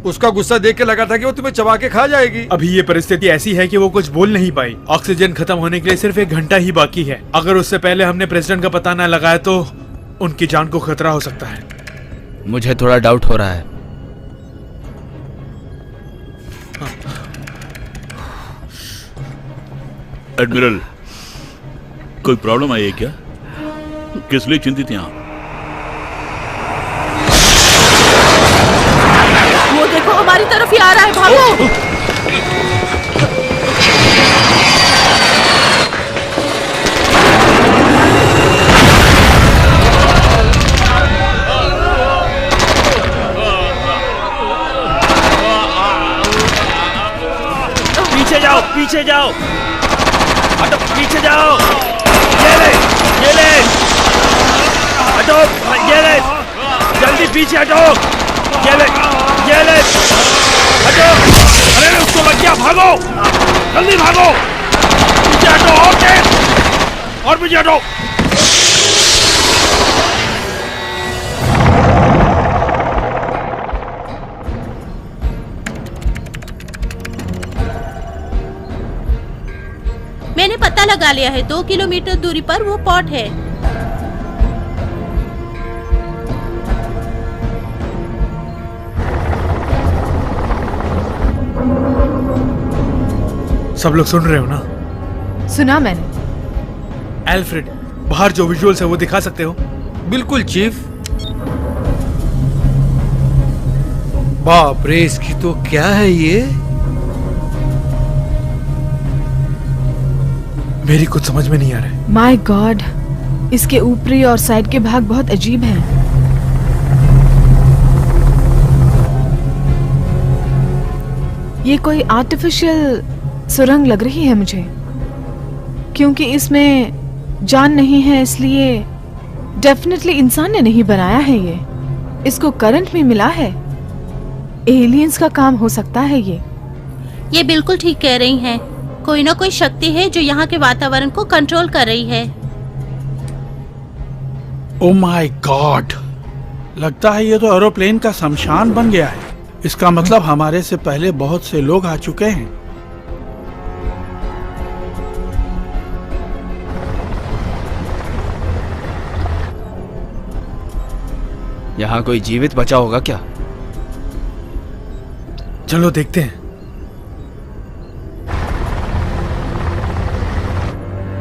उसका गुस्सा देख के लगा था कि वो तुम्हें चबा के खा जाएगी। अभी ये परिस्थिति ऐसी है कि वो कुछ बोल नहीं पाई। ऑक्सीजन खत्म होने के लिए सिर्फ 1 घंटा ही बाकी है। अगर उससे पहले हमने प्रेसिडेंट का पता न लगाया तो उनकी जान को खतरा हो सकता है। मुझे थोड़ा डाउट हो रहा है। एडमिरल, कोई प्रॉब्लम आई है क्या? किस लिए चिंतित हैं आप? वो देखो हमारी तरफ ही आ रहा है, भागो। पीछे जाओ, पीछे जाओ, हटो, पीछे जाओ। ये ले, हटो, ये ले, जल्दी पीछे हटो। ये ले, हटो। अरे उसको लग गया, भागो, जल्दी भागो। पीछे हटो, और तेज, और पीछे हटो। मैंने पता लगा लिया है, 2 किलोमीटर दूरी पर वो पॉट है। सब लोग सुन रहे हो ना? सुना मैंने। एल्फ्रेड, बाहर जो विजुअल्स है वो दिखा सकते हो? बिल्कुल चीफ। बाप रे, इसकी तो क्या है ये? मेरी कुछ समझ में नहीं आ रहा है। माय गॉड, इसके ऊपरी और साइड के भाग बहुत अजीब हैं। ये कोई आर्टिफिशियल सुरंग लग रही है मुझे, क्योंकि इसमें जान नहीं है, इसलिए डेफिनेटली इंसान ने नहीं बनाया है ये। इसको करंट भी मिला है। एलियंस का काम हो सकता है ये बिल्कुल ठीक कह रही हैं। कोई ना कोई शक्ति है जो यहाँ के वातावरण को कंट्रोल कर रही है। ओ माय गॉड, लगता है ये तो एरोप्लेन का शमशान बन गया है। इसका मतलब हमारे से पहले बहुत से लोग आ चुके हैं। यहाँ कोई जीवित बचा होगा क्या? चलो देखते हैं।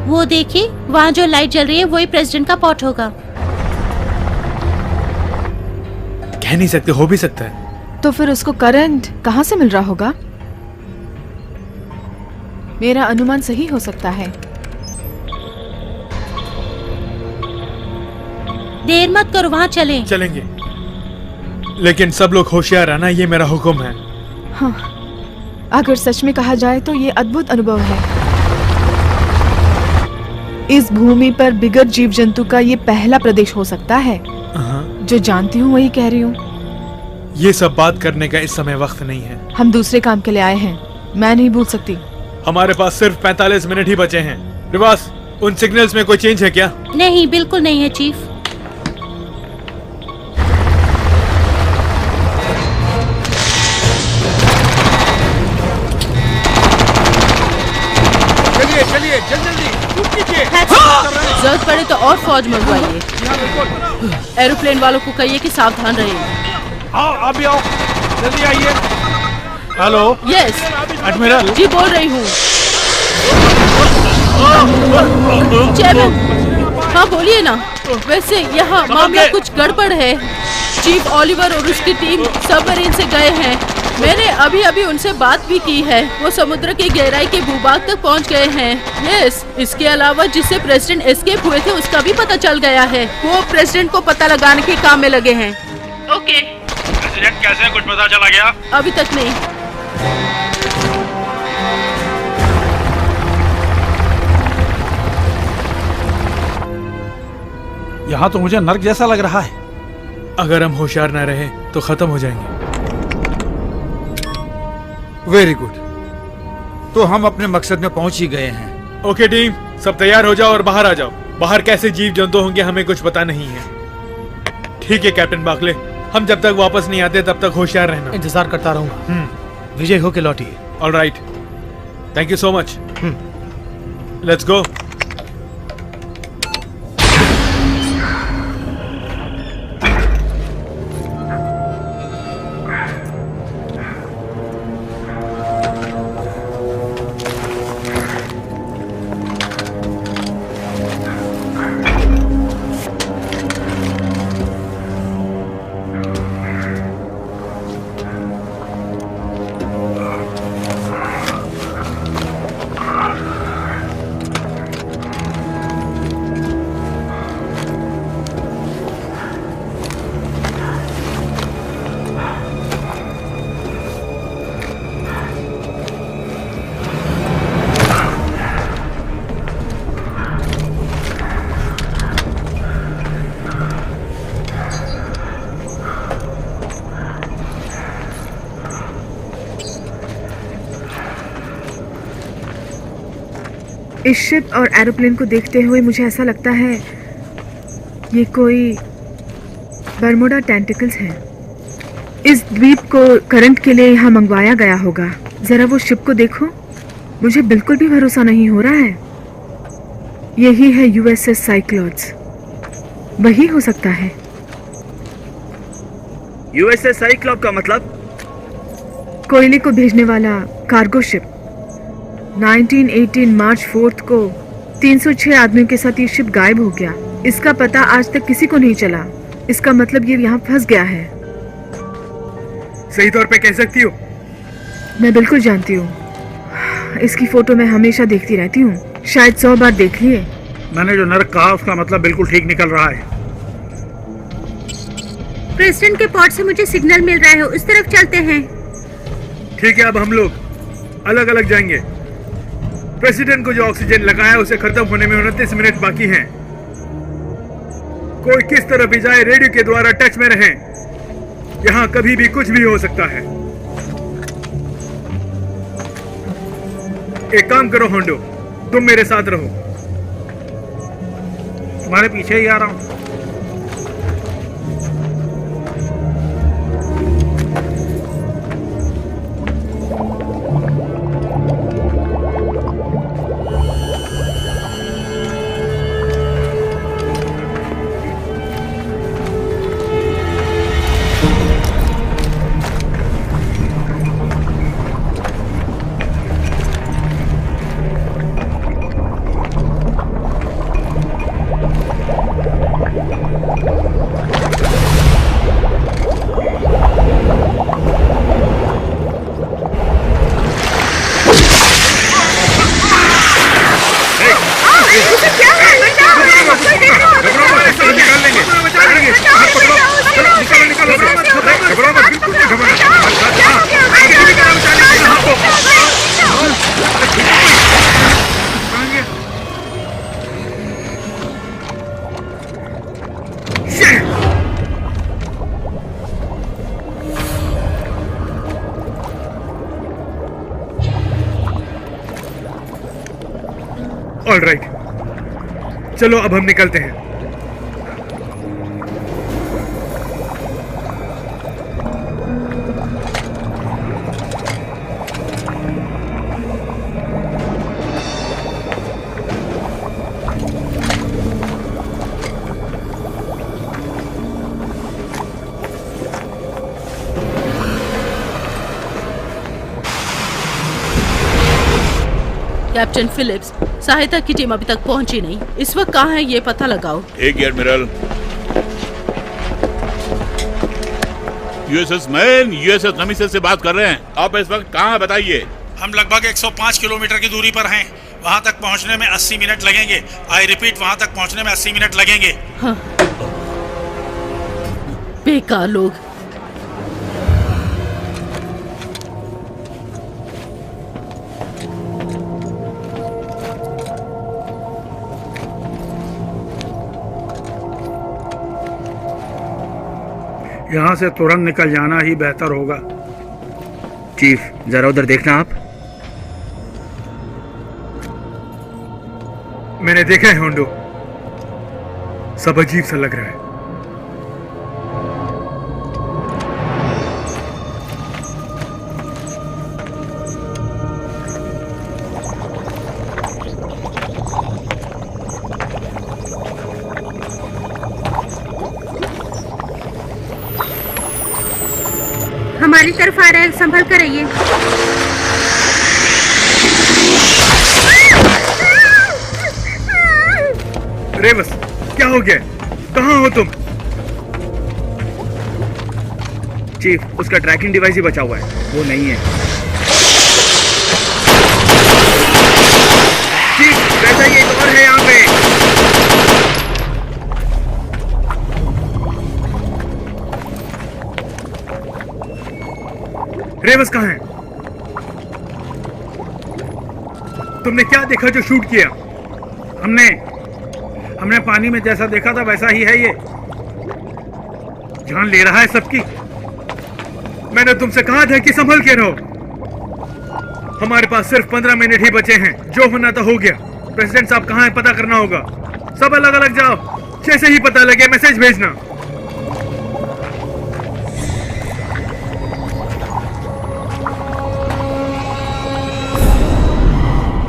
वो देखिए, वहाँ जो लाइट जल रही है वही प्रेसिडेंट का पॉट होगा। कह नहीं सकते, हो भी सकता है। तो फिर उसको करंट कहाँ से मिल रहा होगा? मेरा अनुमान सही हो सकता है। देर मत करो, वहाँ चलें। चलेंगे, लेकिन सब लोग होशियार रहना, ये मेरा हुक्म है। हाँ, अगर सच में कहा जाए तो ये अद्भुत अनुभव है। इस भूमि पर बिगर जीव जंतु का ये पहला प्रदेश हो सकता है। जो जानती हूँ वही कह रही हूँ। ये सब बात करने का इस समय वक्त नहीं है। हम दूसरे काम के लिए आए हैं, मैं नहीं भूल सकती। हमारे पास सिर्फ 45 मिनट ही बचे हैं। रिवास, उन सिग्नल्स में कोई चेंज है क्या? नहीं, बिल्कुल नहीं है चीफ। चलिए, जल्दी जरूरत पड़े तो और फौज मंगवाइए। एरोप्लेन वालों को कहिए कि सावधान रहिए। आओ, आप भी आओ, जल्दी आइए। हेलो। Yes admiral. जी, बोल रही हूँ। चेयरमैन, हाँ बोलिए ना। वैसे यहाँ मामला कुछ गड़बड़ है। चीफ ओलिवर और उसकी टीम सबमरीन से गए हैं। मैंने अभी अभी उनसे बात भी की है। वो समुद्र की गहराई के भूभाग तक पहुंच गए हैं। यस, इसके अलावा जिससे प्रेसिडेंट एस्केप हुए थे उसका भी पता चल गया है। वो प्रेसिडेंट को पता लगाने के काम में लगे हैं। ओके। प्रेसिडेंट कैसे, कुछ पता चला गया? अभी तक नहीं। यहाँ तो मुझे नर्क जैसा लग रहा है। अगर हम होशियार न रहे तो खत्म हो जाएंगे। वेरी गुड, तो हम अपने मकसद में पहुंच ही गए हैं। ओके टीम, सब तैयार हो जाओ और बाहर आ जाओ। बाहर कैसे जीव जंतु होंगे हमें कुछ पता नहीं है। ठीक है कैप्टन बाकले, हम जब तक वापस नहीं आते तब तक होशियार रहना। इंतजार करता रहूंगा। विजय होके लौटिए। Alright, thank you so much. Let's go. इस शिप और एरोप्लेन को देखते हुए मुझे ऐसा लगता है ये कोई बरमुडा टेंटिकल्स है। इस द्वीप को करंट के लिए यहाँ मंगवाया गया होगा। जरा वो शिप को देखो, मुझे बिल्कुल भी भरोसा नहीं हो रहा है। यही है यूएसएस साइक्लोड्स, वही हो सकता है। यूएसएस साइक्लॉप का मतलब? कोयले को भेजने वाला कार्गो शिप। 1918 मार्च 4 को 306 आदमियों के साथ ये शिप गायब हो गया। इसका पता आज तक किसी को नहीं चला। इसका मतलब ये यहाँ फंस गया है। सही तौर पे कह सकती हो? मैं बिल्कुल जानती हूँ। इसकी फोटो मैं हमेशा देखती रहती हूँ, शायद 100 बार देख लिए। मैंने जो नर्क कहा उसका मतलब बिल्कुल ठीक निकल रहा है। प्रेसिडेंट के पॉड से मुझे सिग्नल मिल रहा है, उस तरफ चलते हैं। ठीक है, अब हम लोग अलग अलग जाएंगे। प्रेसिडेंट को जो ऑक्सीजन लगाया उसे खत्म होने में 29 मिनट बाकी हैं। कोई किस तरफ भी जाए रेडियो के द्वारा टच में रहें। यहाँ कभी भी कुछ भी हो सकता है। एक काम करो होंडो, तुम मेरे साथ रहो। तुम्हारे पीछे ही आ रहा हूँ। ऑलराइट, चलो अब हम निकलते हैं। कैप्टन फिलिप्स, सहायता की टीम अभी तक पहुंची नहीं। इस वक्त कहाँ है ये पता लगाओ। एक एडमिरल। यूएसएस मैन, यूएसएस नमिसेस से बात कर रहे हैं। आप इस वक्त कहाँ हैं बताइए। हम लगभग 105 किलोमीटर की दूरी पर हैं। वहाँ तक पहुँचने में 80 मिनट लगेंगे। आई रिपीट, वहाँ तक पहुँचने में 80 मिनट लगेंगे। हाँ। बेकार लोग। यहाँ से तुरंत निकल जाना ही बेहतर होगा। चीफ, जरा उधर देखना आप। मैंने देखा है होंडो, सब अजीब सा लग रहा है। हमारी तरफ आ रहा है, संभल कर रहिए। रेवस, क्या हो गया? कहाँ हो तुम? चीफ, उसका ट्रैकिंग डिवाइस ही बचा हुआ है, वो नहीं है। चीफ, वैसा ही एक और है यहाँ पे। रेवस कहाँ है? तुमने क्या देखा जो शूट किया? हमने पानी में जैसा देखा था वैसा ही है ये। जान ले रहा है सबकी। मैंने तुमसे कहा था कि संभल के रहो। हमारे पास सिर्फ 15 मिनट ही बचे हैं। जो होना था हो गया। प्रेसिडेंट साहब कहाँ है पता करना होगा। सब अलग अलग जाओ। जैसे ही पता लगे मैसेज भेजना।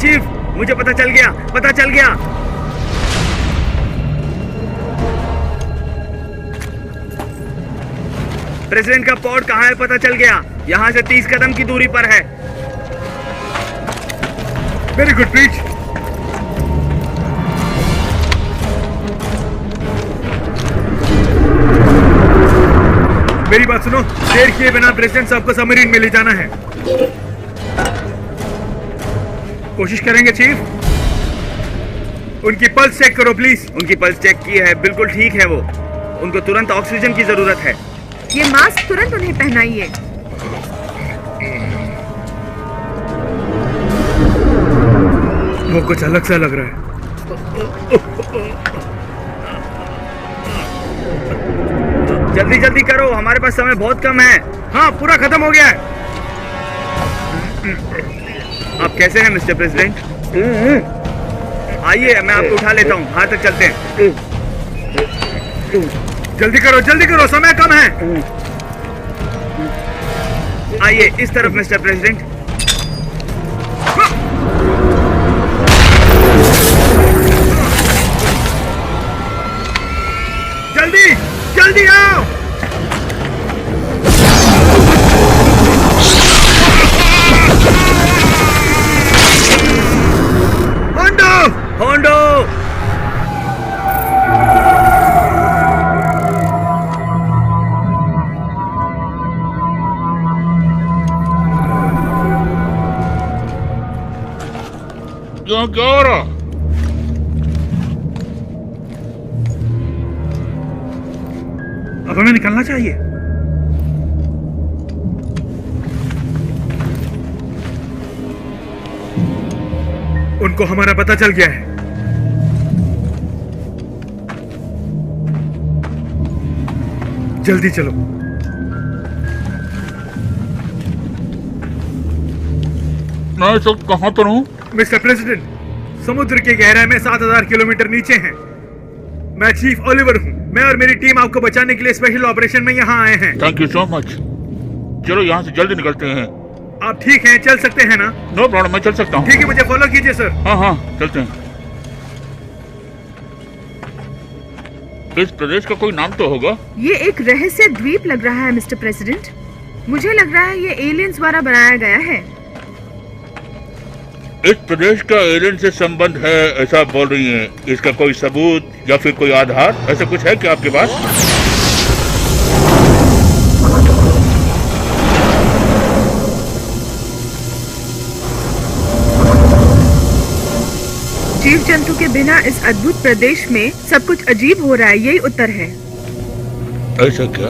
चीफ, मुझे पता चल गया, पता चल गया। प्रेसिडेंट का पॉड कहाँ है पता चल गया। यहाँ से 30 कदम की दूरी पर है। Very good preach. मेरी बात सुनो, देर किए बिना प्रेसिडेंट साहब को सबमरीन में ले जाना है। कोशिश करेंगे चीफ। उनकी पल्स चेक करो प्लीज। उनकी पल्स चेक की है, बिल्कुल ठीक है वो। उनको तुरंत ऑक्सीजन की जरूरत है। ये मास्क तुरंत उन्हें पहनाइए। वो कुछ अलग सा लग रहा है। जल्दी जल्दी करो, हमारे पास समय बहुत कम है। हाँ, पूरा खत्म हो गया है। आप कैसे हैं मिस्टर प्रेसिडेंट? आइए, मैं आपको उठा लेता हूँ। बाहर तक चलते हैं। जल्दी करो, समय कम है। आइए इस तरफ मिस्टर प्रेसिडेंट। जल्दी आओ। होंडो। क्या हो रहा? अब हमें निकलना चाहिए। उनको हमारा पता चल गया है। जल्दी चलो। मैं इस वक्त कहाँ पर हूँ? मिस्टर प्रेसिडेंट, समुद्र के गहराई में 7000 किलोमीटर नीचे हैं। मैं चीफ ओलिवर हूँ। मैं और मेरी टीम आपको बचाने के लिए स्पेशल ऑपरेशन में यहाँ आए हैं। Thank you so much. चलो यहाँ से जल्दी निकलते हैं। आप ठीक हैं? चल सकते हैं ना? नो प्रॉब्लम, मैं चल सकता हूँ। ठीक है, मुझे फॉलो कीजिए सर। हाँ, चलते हैं। इस प्रदेश का कोई नाम तो होगा? ये एक रहस्य द्वीप लग रहा है मिस्टर प्रेसिडेंट। मुझे लग रहा है ये एलियंस द्वारा बनाया गया है। इस प्रदेश का एलियन से संबंध है ऐसा बोल रही हैं। इसका कोई सबूत या फिर कोई आधार ऐसा कुछ है क्या आपके पास? जीव जंतु के बिना इस अद्भुत प्रदेश में सब कुछ अजीब हो रहा है, यही उत्तर है। ऐसा क्या?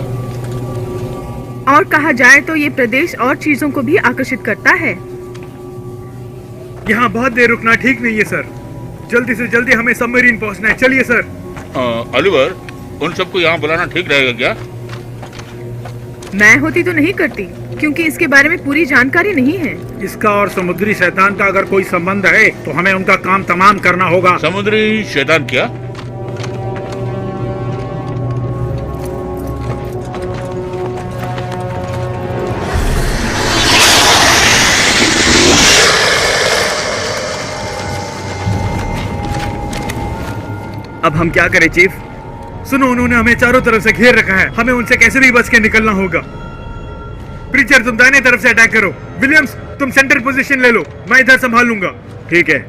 और कहा जाए तो ये प्रदेश और चीजों को भी आकर्षित करता है। यहाँ बहुत देर रुकना ठीक नहीं है सर। जल्दी से जल्दी हमें सबमरीन पहुँचना है। चलिए सर। ओलिवर, उन सबको यहाँ बुलाना ठीक रहेगा क्या? मैं होती तो नहीं करती, क्योंकि इसके बारे में पूरी जानकारी नहीं है। इसका और समुद्री शैतान का अगर कोई संबंध है तो हमें उनका काम तमाम करना होगा। समुद्री शैतान क्या? अब हम क्या करें चीफ? सुनो, उन्होंने हमें चारों तरफ से घेर रखा है। हमें उनसे कैसे भी बच के निकलना होगा। प्रीचर तुम दाहिने तरफ से अटैक करो। विलियम्स तुम सेंटर पोजीशन ले लो, मैं इधर संभाल लूंगा। ठीक है,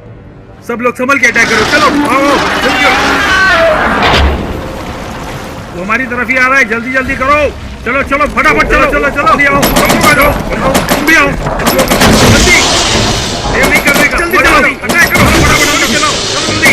सब लोग संभल के अटैक करो। चलो आओ, जल्दी आओ। वो हमारी तरफ ही आ रहा है, जल्दी जल्दी करो। चलो चलो फटाफट, चलो चलो चलो, जल्दी आओ, तुम भी आओ, जल्दी, देर नहीं करने का, जल्दी चलो, अटैक करो, फटाफट चलो, जल्दी।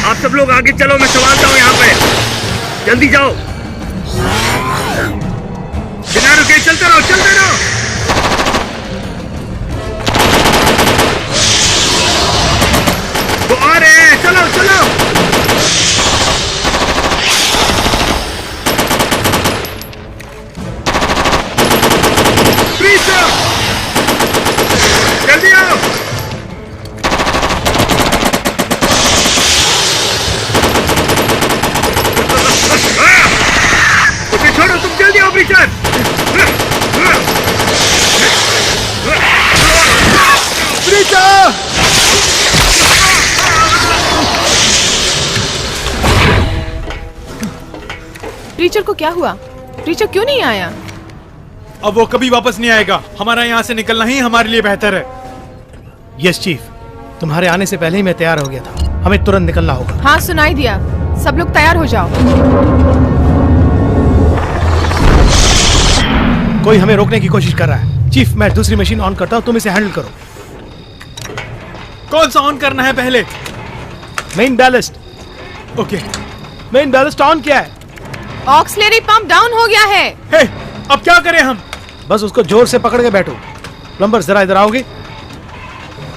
आप सब लोग आगे चलो, मैं संभालता हूँ यहाँ पे। जल्दी जाओ, बिना रुके चलते रहो, चलते रहो। वो आ रहे हैं, चलो चलो। जल्दी आओ। छोड़ो, तुम जल्दी आओ ब्रीचर। ब्रीचर! प्रीचर को क्या हुआ? प्रीचर क्यों नहीं आया? अब वो कभी वापस नहीं आएगा। हमारा यहाँ से निकलना ही हमारे लिए बेहतर है। यस चीफ, तुम्हारे आने से पहले ही मैं तैयार हो गया था। हमें तुरंत निकलना होगा। हाँ, सुनाई दिया। सब लोग तैयार हो जाओ। कोई हमें रोकने की कोशिश कर रहा है। चीफ, मैं दूसरी मशीन ऑन करता हूँ, तुम इसे हैंडल करो। कौन सा ऑन करना है पहले? Main ballast. Okay, main ballast on किया है। ऑक्सिलरी पंप डाउन हो गया है। हे, अब क्या करें हम? बस उसको जोर से पकड़ के बैठो। प्लम्बर जरा इधर आओगे?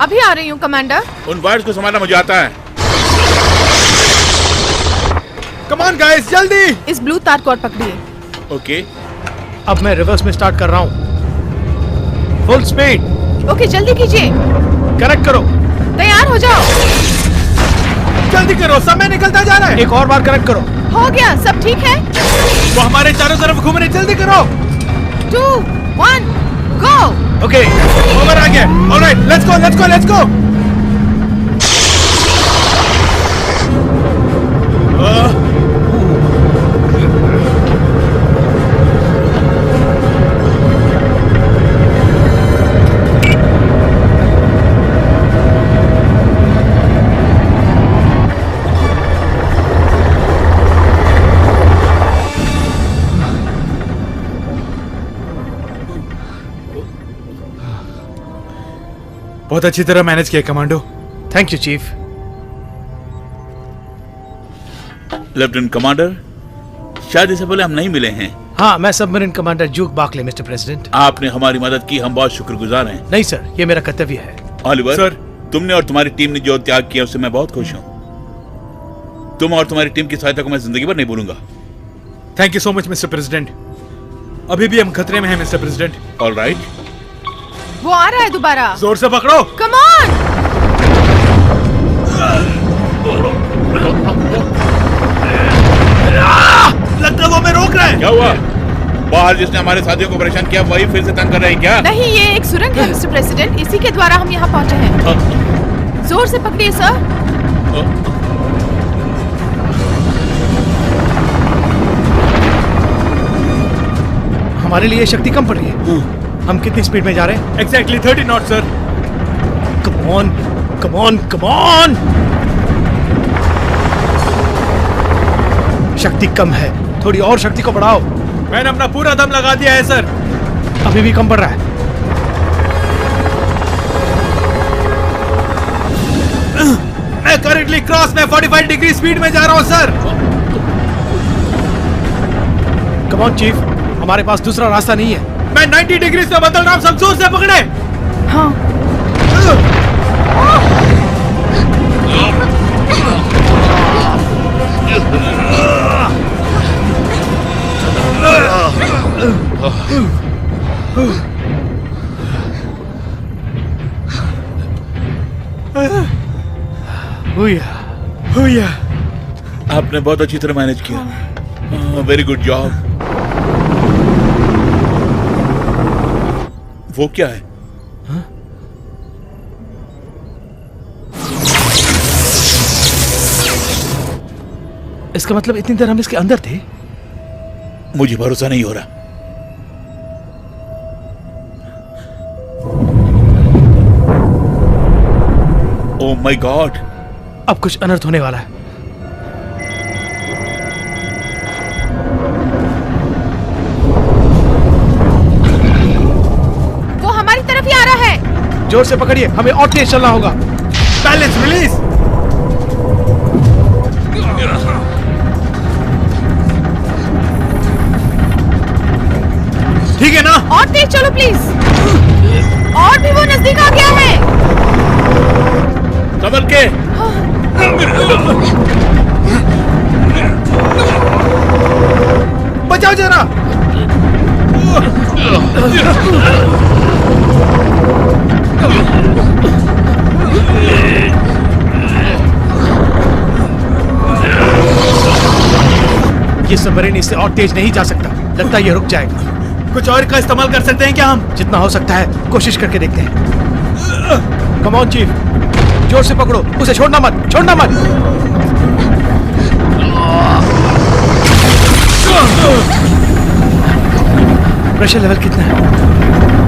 अभी आ रही हूँ कमांडर। उन वायर्स को संभालना मुझे आता है। कम ऑन गाइस, जल्दी। इस ब्लू तार को और पकड़िए। ओके, अब मैं रिवर्स में स्टार्ट कर रहा हूँ। Full speed. ओके, जल्दी कीजिए। कनेक्ट करो। तैयार हो जाओ। जल्दी करो, समय निकलता जा रहा है। एक और बार कनेक्ट करो। हो गया, सब ठीक है। वो हमारे चारों तरफ घूम रहे, जल्दी करो। 2, 1, गो। ओके, ओवर आ गया। Alright, let's go, let's go, let's go. बहुत अच्छी तरह मैनेज किया commando. Thank you chief. Lieutenant commander, शायद इससे पहले हम नहीं मिले हैं। हाँ, मैं submarine commander Zook Bakley, mister president. आपने हमारी मदद की, हम बहुत शुक्रगुजार हैं। नहीं सर, ये मेरा कर्तव्य है। ऑलिवर सर, तुमने और तुम्हारी टीम ने जो त्याग किया उससे मैं बहुत खुश हूँ। तुम और तुम्हारी टीम की सहायता को मैं जिंदगी भर नहीं भूलूंगा। Thank you so much mister president. अभी भी हम खतरे में हैं मिस्टर प्रेसिडेंट। ऑलराइट, वो आ रहा है दोबारा। जोर से पकड़ो। Come on. लगता है वो हमें रोक रहा है। क्या हुआ? बाहर जिसने हमारे साथियों को परेशान किया वही फिर से तंग कर रहे हैं क्या? नहीं, ये एक सुरंग है मिस्टर प्रेसिडेंट, इसी के द्वारा हम यहाँ पहुँचे हैं। जोर से पकड़िए सर। हमारे लिए शक्ति कम पड़ रही है। हम कितनी स्पीड में जा रहे हैं? Exactly 30 not sir. Come on, come on, come on. शक्ति कम है, थोड़ी और शक्ति को बढ़ाओ। मैंने अपना पूरा दम लगा दिया है सर। अभी भी कम पड़ रहा है। मैं करंटली क्रॉस में 45 डिग्री स्पीड में जा रहा हूं सर। कम ऑन चीफ, हमारे पास दूसरा रास्ता नहीं है। मैं 90 डिग्री से बदल रहा हूं, सब जोर से पकड़े। हाँ। हुया। आपने बहुत अच्छी तरह मैनेज किया। Very good job. वो क्या है? इसका मतलब इतनी देर हम इसके अंदर थे? मुझे भरोसा नहीं हो रहा। ओह माय गॉड, अब कुछ अनर्थ होने वाला है। वो हमारी तरफ ही आ रहा है। जोर से पकड़िए, हमें और तेज चलना होगा। Balance release. ठीक है ना? और तेज चलो प्लीज। और भी वो नजदीक आ गया है। संभल के। बचाओ जरा। ये सबमरीन इससे और तेज नहीं जा सकता। लगता है ये रुक जाएगा। कुछ और का इस्तेमाल कर सकते हैं क्या हम? जितना हो सकता है कोशिश करके देखते हैं। कम ऑन चीफ, जोर से पकड़ो, उसे छोड़ना मत, छोड़ना मत। प्रेशर लेवल कितना है?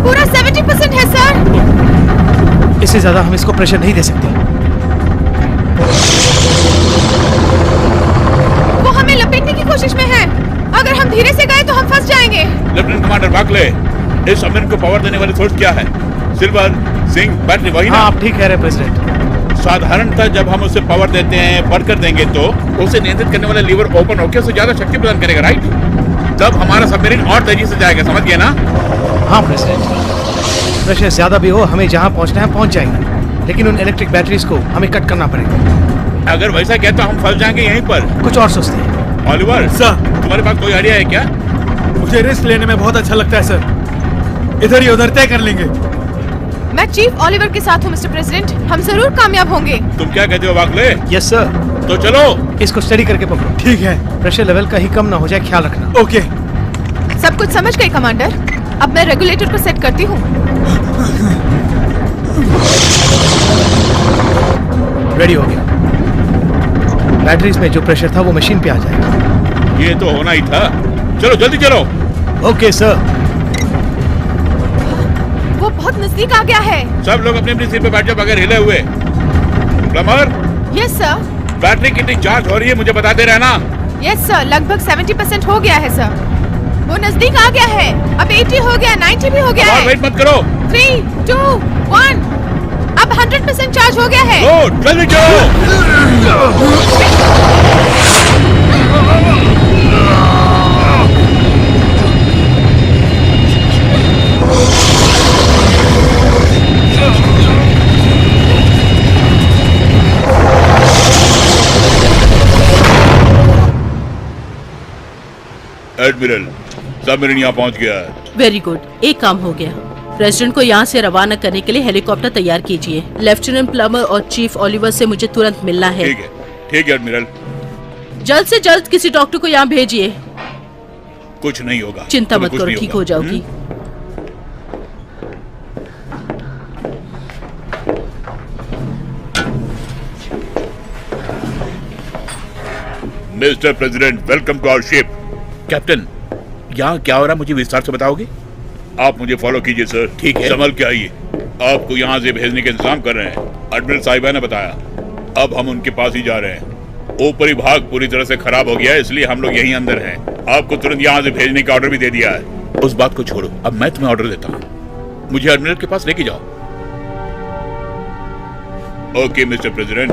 पूरा 70% है सर। इससे ज्यादा हम इसको प्रेशर नहीं दे सकते। वो हमें लपेटने की कोशिश में है। अगर हम धीरे से गए तो हम फंस जाएंगे। लेफ्टिनेंट कमांडर बाकले, इस सबमरीन को पावर देने वाली सोर्स क्या है? सिल्वर, जिंक, बैटरी, वही ना? हाँ, आप ठीक कह रहे हैं प्रेसिडेंट। साधारणतः जब हम उसे पावर देते हैं, बर्कर देंगे तो उसे नियंत्रित करने वाला लीवर ओपन होकर उसे ज्यादा शक्ति प्रदान करेगा, राइट? तब हमारा सबमरीन और तेजी से जाएगा, समझ गए ना? हाँ प्रेसिडेंट, प्रेशर ज्यादा भी हो, हमें जहाँ पहुँचना है पहुँच जाएंगे, लेकिन उन इलेक्ट्रिक बैटरीज को हमें कट करना पड़ेगा। अगर वैसा क्या तो हम फंस जाएंगे यहीं पर। कुछ और सोचते हैं। ऑलिवर सर, तुम्हारे पास कोई आइडिया है क्या? मुझे रिस्क लेने में बहुत अच्छा लगता है सर। इधर ही उधर तय कर लेंगे। मैं चीफ ओलिवर के साथ हूँ मिस्टर प्रेसिडेंट। हम जरूर कामयाब होंगे। तुम क्या कहते हो बाकले? Yes sir. तो चलो इसको स्टडी करके पकड़ो। ठीक है। प्रेशर लेवल कहीं कम ना हो जाए, ख्याल रखना। ओके। सब कुछ समझ गए कमांडर। अब मैं रेगुलेटर को सेट करती हूँ। रेडी हो गया। बैटरीज में जो प्रेशर था वो मशीन पे आ जाएगा। ये तो होना ही था। चलो जल्दी चलो। Okay sir. वो बहुत नजदीक आ गया है। सब लोग अपनी अपनी सीट पे बैठ जाओ बगैर हिले हुए। Plumber, yes sir. बैटरी कितनी चार्ज हो रही है मुझे बता दे रहे ना? यस सर, लगभग 70% हो गया है सर। वो नजदीक आ गया है। अब 80 हो गया, 90 भी हो गया है। वेट मत करो। 3, 2, 1। अब 100% चार्ज हो गया है। ओ, जल्दी चलो। एडमिरल, सबमरीन यहाँ पहुँच गया है। वेरी गुड, एक काम हो गया। प्रेसिडेंट को यहाँ से रवाना करने के लिए हेलीकॉप्टर तैयार कीजिए। लेफ्टिनेंट प्लमर और चीफ ओलिवर से मुझे तुरंत मिलना है। ठीक है एडमिरल। जल्द से जल्द किसी डॉक्टर को यहाँ भेजिए। कुछ नहीं होगा, चिंता मत करो, ठीक हो जाओगी। Mister president, welcome to our ship. Captain, यहाँ क्या हो रहा है मुझे विस्तार से बताओगे? आप मुझे फॉलो कीजिए सर। ठीक है। संभल के आइए, आपको यहाँ से भेजने के इंतजाम कर रहे हैं। एडमिरल साहिबा ने बताया। अब हम उनके पास ही जा रहे हैं। ऊपरी भाग पूरी तरह से खराब हो गया है, इसलिए हम लोग यहीं अंदर हैं। आपको तुरंत यहाँ से भेजने का ऑर्डर भी दे दिया है। उस बात को छोड़ो, अब मैं तुम्हें ऑर्डर देता हूँ। मुझे एडमिरल के पास लेके जाओ। Okay mister president.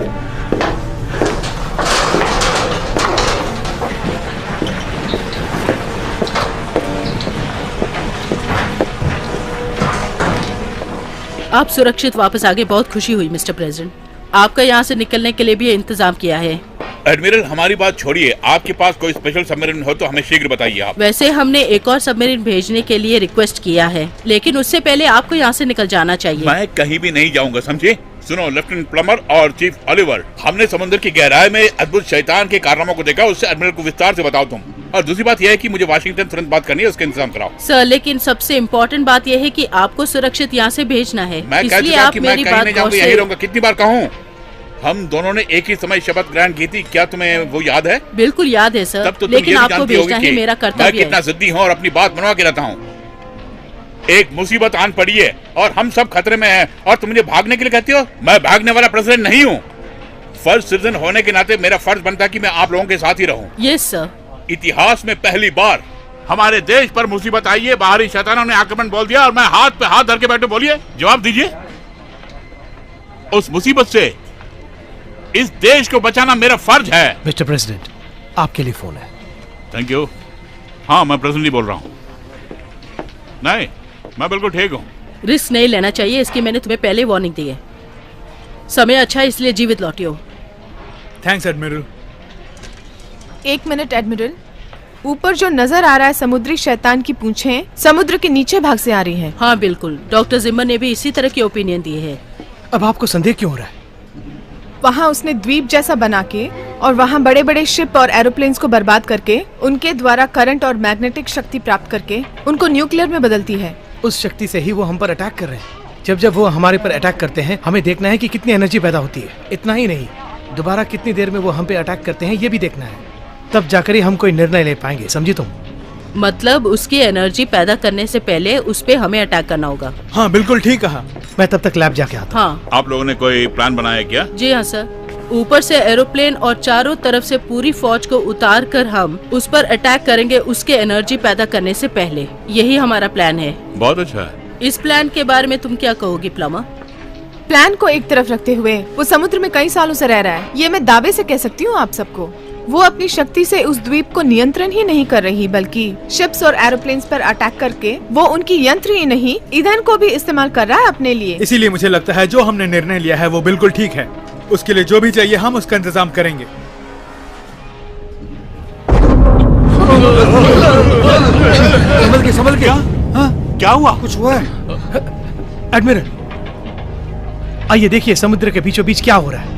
आप सुरक्षित वापस आ गए, बहुत खुशी हुई मिस्टर प्रेसिडेंट। आपका यहाँ से निकलने के लिए भी इंतजाम किया है। एडमिरल, हमारी बात छोड़िए, आपके पास कोई स्पेशल सबमरीन हो तो हमें शीघ्र बताइए आप। वैसे हमने एक और सबमरीन भेजने के लिए रिक्वेस्ट किया है, लेकिन उससे पहले आपको यहाँ से निकल जाना चाहिए। मैं कहीं भी नहीं जाऊंगा, समझे? सुनो लेफ्टिनेंट प्लमर और चीफ ओलिवर, हमने समुद्र की गहराई में अद्भुत शैतान के कारनामों को देखा, उससे एडमिरल को विस्तार से बताओ तुम। और दूसरी बात यह है कि मुझे वाशिंगटन तुरंत बात करनी है, उसका इंतजाम कराओ। सर लेकिन सबसे इम्पोर्टेंट बात यह है कि आपको सुरक्षित यहाँ से भेजना है, मैं कह इसलिए चुका आप कि मैं मेरी कहीं बात नहीं गौर जाऊंगा, से यही रहूंगा। कितनी बार कहूँ? हम दोनों ने एक ही समय शपथ ग्रहण की थी, क्या तुम्हें वो याद है? बिल्कुल याद है सर, तब तो तुम लेकिन ये भी आपको जानती होगी भेजना ही कि मेरा मैं कर्तव्य कितना है। जिद्दी हूँ और अपनी बात मनवा के रहता हूँ। एक मुसीबत आन पड़ी है और हम सब खतरे में हैं और तुम मुझे भागने के लिए कहती हो? मैं भागने वाला प्रेसिडेंट नहीं हूँ। फर्स्ट सिटीजन होने के नाते मेरा फर्ज बनता है कि मैं आप लोगों के साथ ही रहूं। Yes sir. इतिहास में पहली बार हमारे देश पर मुसीबत आई है, बाहरी शैतानों ने आक्रमण बोल दिया और मैं हाथ पे हाथ धर के बैठे। बोलिए, जवाब दीजिए। उस मुसीबत से इस देश को बचाना मेरा फर्ज है। मिस्टर प्रेसिडेंट, आपके लिए फोन है। Thank you. हाँ, मैं प्रेसिडेंट ही बोल रहा हूँ। नहीं, मैं बिल्कुल ठीक हूँ। रिस्क नहीं लेना चाहिए, इसकी मैंने तुम्हें पहले वार्निंग दी है। समय अच्छा है इसलिए जीवित लौटे हो। Thanks admiral. एक मिनट एडमिरल, ऊपर जो नजर आ रहा है समुद्री शैतान की पूंछें समुद्र के नीचे भाग से आ रही हैं। हाँ बिल्कुल, डॉक्टर जिम्मर ने भी इसी तरह की ओपिनियन दी है। अब आपको संदेह क्यों हो रहा है? वहाँ उसने द्वीप जैसा बना के और वहाँ बड़े बड़े शिप और एरोप्लेन्स को बर्बाद करके उनके द्वारा करंट और मैग्नेटिक शक्ति प्राप्त करके उनको न्यूक्लियर में बदलती है। उस शक्ति से ही वो हम पर अटैक कर रहे हैं। जब वो हमारे पर अटैक करते हैं हमें देखना है कि कितनी एनर्जी पैदा होती है। इतना ही नहीं, दोबारा कितनी देर में वो हम पे अटैक करते हैं ये भी देखना है। तब जाकर ही हम कोई निर्णय ले पाएंगे, समझी तुम? मतलब उसकी एनर्जी पैदा करने से पहले उस पे हमें अटैक करना होगा। हाँ बिल्कुल ठीक कहा। मैं तब तक लैब जाके आता हूँ। हाँ। आप लोगों ने कोई प्लान बनाया क्या? जी हाँ सर, ऊपर से एरोप्लेन और चारों तरफ से पूरी फौज को उतार कर हम उस पर अटैक करेंगे उसके एनर्जी पैदा करने से पहले। यही हमारा प्लान है। बहुत अच्छा है। इस प्लान के बारे में तुम क्या कहोगी प्लमर? प्लान को एक तरफ रखते हुए वो समुद्र में कई सालों से रह रहा है, ये मैं दावे से कह सकती हूँ आप सबको। वो अपनी शक्ति से उस द्वीप को नियंत्रण ही नहीं कर रही, बल्कि शिप्स और एरोप्लेन्स पर अटैक करके वो उनकी यंत्र ही नहीं ईंधन को भी इस्तेमाल कर रहा है अपने लिए। इसीलिए मुझे लगता है जो हमने निर्णय लिया है वो बिल्कुल ठीक है। उसके लिए जो भी चाहिए हम उसका इंतजाम करेंगे। संभल के। हाँ? क्या हुआ? कुछ हुआ है? एडमिरल, आइए देखिए समुद्र के बीचों बीच क्या हो रहा है।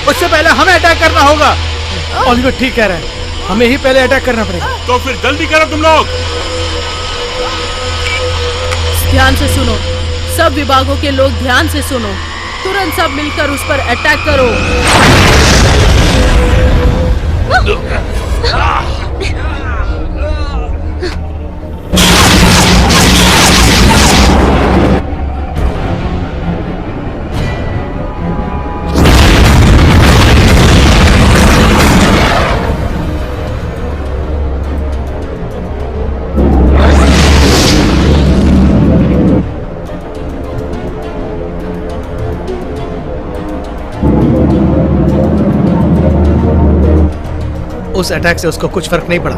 उससे पहले हमें अटैक करना होगा। ओलिवर ठीक कह रहा है, हमें ही पहले अटैक करना पड़ेगा। तो फिर जल्दी करो तुम लोग। ध्यान से सुनो, सब विभागों के लोग ध्यान से सुनो। तुरंत सब मिलकर उस पर अटैक करो। उस अटैक से उसको कुछ फर्क नहीं पड़ा।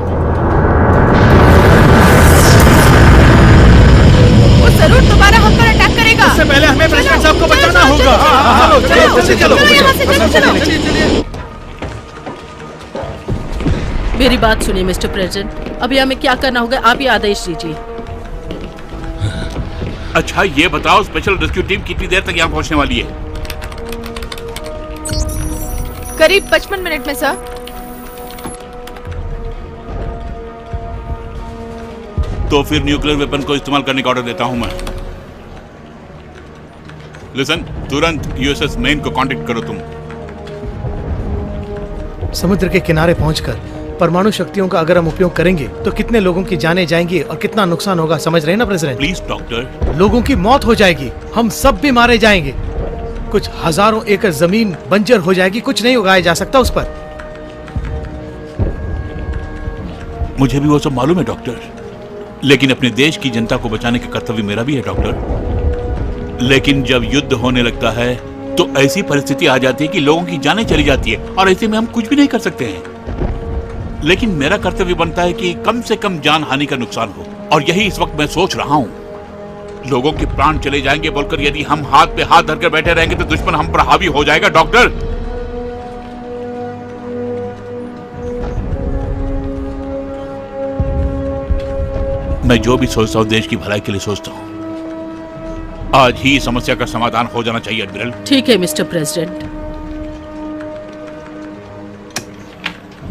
वो जरूर दोबारा हम पर अटैक करेगा। उससे पहले हमें प्रेसिडेंट साहब को बचाना होगा। चलो। मेरी बात सुनिए मिस्टर प्रेसिडेंट, अभी हमें क्या करना होगा आप ही आदेश दीजिए। अच्छा ये बताओ, स्पेशल रेस्क्यू टीम कितनी देर तक यहाँ पहुँचने वाली है? करीब 55 मिनट में सर। तो फिर न्यूक्लियर वेपन को इस्तेमाल करने का ऑर्डर देता हूं मैं। लिसन, तुरंत यूएसएस मेन को कांटेक्ट करो तुम। समुद्र के किनारे पहुंचकर परमाणु शक्तियों का अगर हम उपयोग करेंगे तो कितने लोगों की जानें जाएंगी और कितना नुकसान होगा, समझ रहे हैं ना प्रेसिडेंट? Please doctor. लोगों की मौत हो जाएगी, हम सब भी मारे जाएंगे, कुछ हजारों एकड़ जमीन बंजर हो जाएगी, कुछ नहीं उगाया जा सकता उस पर। मुझे भी वो सब मालूम है डॉक्टर, लेकिन अपने देश की जनता को बचाने का कर्तव्य मेरा भी है डॉक्टर। लेकिन जब युद्ध होने लगता है तो ऐसी परिस्थिति आ जाती है कि लोगों की जानें चली जाती है और ऐसे में हम कुछ भी नहीं कर सकते हैं। लेकिन मेरा कर्तव्य बनता है कि कम से कम जान हानि का नुकसान हो, और यही इस वक्त मैं सोच रहा हूँ। लोगों के प्राण चले जाएंगे बोलकर यदि हम हाथ पे हाथ धरकर बैठे रहेंगे तो दुश्मन हम पर हावी हो जाएगा डॉक्टर। मैं जो भी सोचता हूँ देश की भलाई के लिए सोचता हूँ। आज ही समस्या का समाधान हो जाना चाहिए एडमिरल। ठीक है मिस्टर प्रेसिडेंट।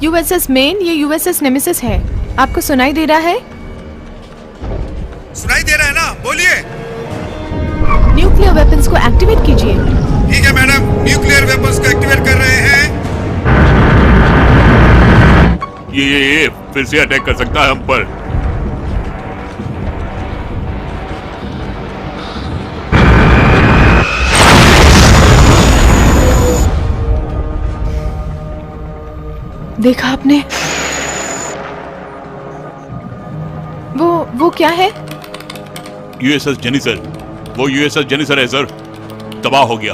यूएसएस मेन, ये यूएसएस नेमेसिस है। आपको सुनाई दे रहा है? सुनाई दे रहा है ना, बोलिए। न्यूक्लियर वेपन्स को एक्टिवेट कीजिए। ठीक है मैडम, न्यूक्लियर वेपन्स को एक्टिवेट कर रहे हैं। ये फिर से अटैक कर सकता है हम पर। देखा आपने? वो क्या है? यूएसएस जेनिसर, वो यूएसएस जेनिसर है सर, तबाह हो गया।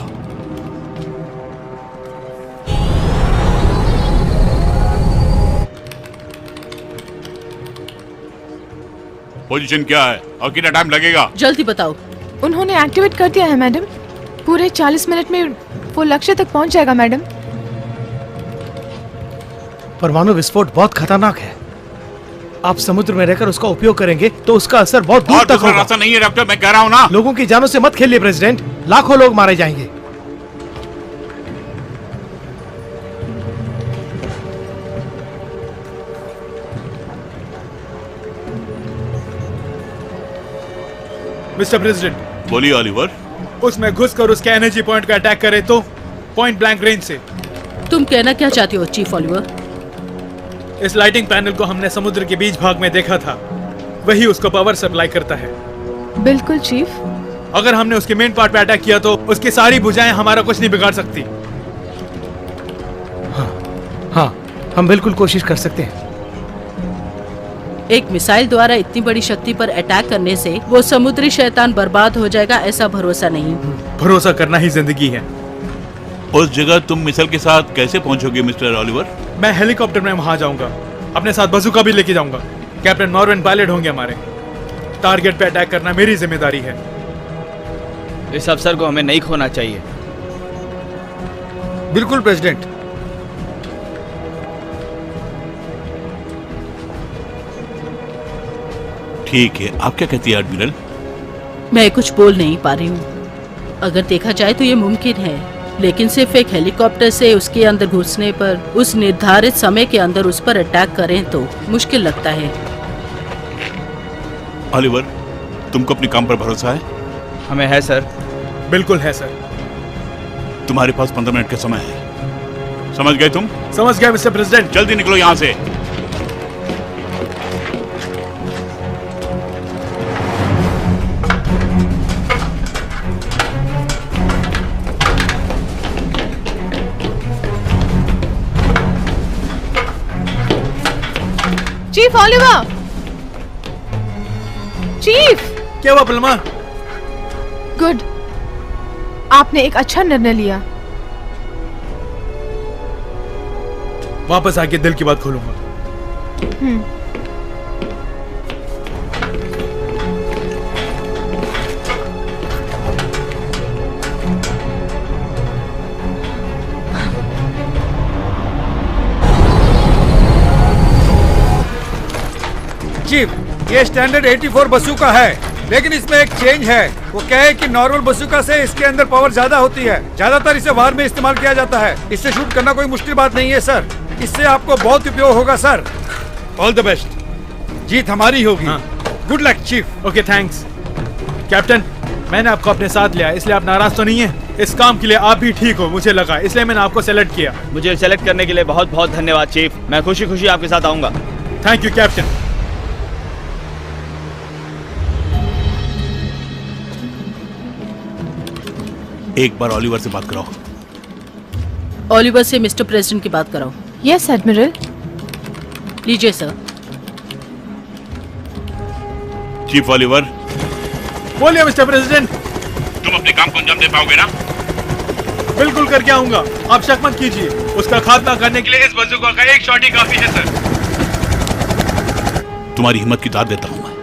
पोजीशन क्या है और कितना टाइम लगेगा? जल्दी बताओ। उन्होंने एक्टिवेट कर दिया है मैडम। पूरे 40 मिनट में वो लक्ष्य तक पहुंच जाएगा मैडम। परमाणु विस्फोट बहुत खतरनाक है। आप समुद्र में रहकर उसका उपयोग करेंगे तो उसका असर बहुत दूर तक होगा। रास्ता नहीं है डॉक्टर, मैं कह रहा हूँ ना। लोगों की जानों से मत खेलिए प्रेसिडेंट, लाखों लोग मारे जाएंगे। मिस्टर प्रेसिडेंट, बोलिए ऑलिवर। उसमें घुसकर उसके एनर्जी पॉइंट का अटैक करे तो पॉइंट ब्लैंक रेंज से। तुम कहना क्या चाहते हो चीफ ऑलिवर? इस लाइटिंग पैनल को हमने समुद्र के बीच भाग में देखा था, वही उसको पावर सप्लाई करता है। बिल्कुल चीफ। अगर हमने उसके मेन पार्ट पे अटैक किया तो उसकी सारी भुजाएं हमारा कुछ नहीं बिगाड़ सकती। हाँ, हम बिल्कुल कोशिश कर सकते हैं। एक मिसाइल द्वारा इतनी बड़ी शक्ति पर अटैक करने से वो समुद्री शैतान बर्बाद हो जाएगा, ऐसा भरोसा नहीं। भरोसा करना ही जिंदगी है। उस जगह तुम मिसाइल के साथ कैसे पहुंचोगे मिस्टर ऑलिवर? मैं हेलीकॉप्टर में वहां जाऊंगा, अपने साथ बंदूक भी लेके जाऊंगा। कैप्टन नॉर्वेन पायलट होंगे हमारे। टारगेट पे अटैक करना मेरी जिम्मेदारी है। इस अवसर को हमें नहीं खोना चाहिए। बिल्कुल प्रेसिडेंट। ठीक है, आप क्या कहती है एडमिरल? मैं कुछ बोल नहीं पा रही हूँ। अगर देखा जाए तो ये मुमकिन है, लेकिन सिर्फ एक हेलीकॉप्टर से उसके अंदर घुसने पर उस निर्धारित समय के अंदर उस पर अटैक करें तो मुश्किल लगता है। ऑलिवर, तुमको अपने काम पर भरोसा है? हमें है सर। बिल्कुल है सर। तुम्हारे पास 15 मिनट का समय है, समझ गए तुम? समझ गया मिस्टर प्रेसिडेंट। जल्दी निकलो यहाँ से। Chief Oliver! चीफ! क्या हुआ पलमा? गुड, आपने एक अच्छा निर्णय लिया। वापस आके दिल की बात खोलूंगा। चीफ, ये स्टैंडर्ड 84 बसूका है, लेकिन इसमें एक चेंज है। वो क्या है कि नॉर्मल बसूका से इसके अंदर पावर ज्यादा होती है। ज्यादातर इसे वार में इस्तेमाल किया जाता है। इससे शूट करना कोई मुश्किल बात नहीं है सर। इससे आपको बहुत उपयोग होगा सर। All the best. जीत हमारी होगी। हाँ। Good luck chief. Okay thanks. Captain, मैंने आपको अपने साथ लिया, इसलिए आप नाराज तो नहीं है? इस काम के लिए आप भी ठीक हो मुझे लगा, इसलिए मैंने आपको सेलेक्ट किया। मुझे सेलेक्ट करने के लिए बहुत बहुत धन्यवाद चीफ। मैं खुशी खुशी आपके साथ आऊंगा। Thank you captain. एक बार ओलिवर से बात कराओ। ओलिवर से मिस्टर प्रेसिडेंट की बात कराओ। Yes admiral. लीजिए सर। Chief Oliver. बोलिए मिस्टर प्रेसिडेंट। तुम अपने काम को अंजाम दे पाओगे ना? बिल्कुल करके आऊंगा, आप शक मत कीजिए। उसका खात्मा करने के लिए इस बंदूक का एक शॉट ही काफी है सर। तुम्हारी हिम्मत की दाद देता हूं मैं।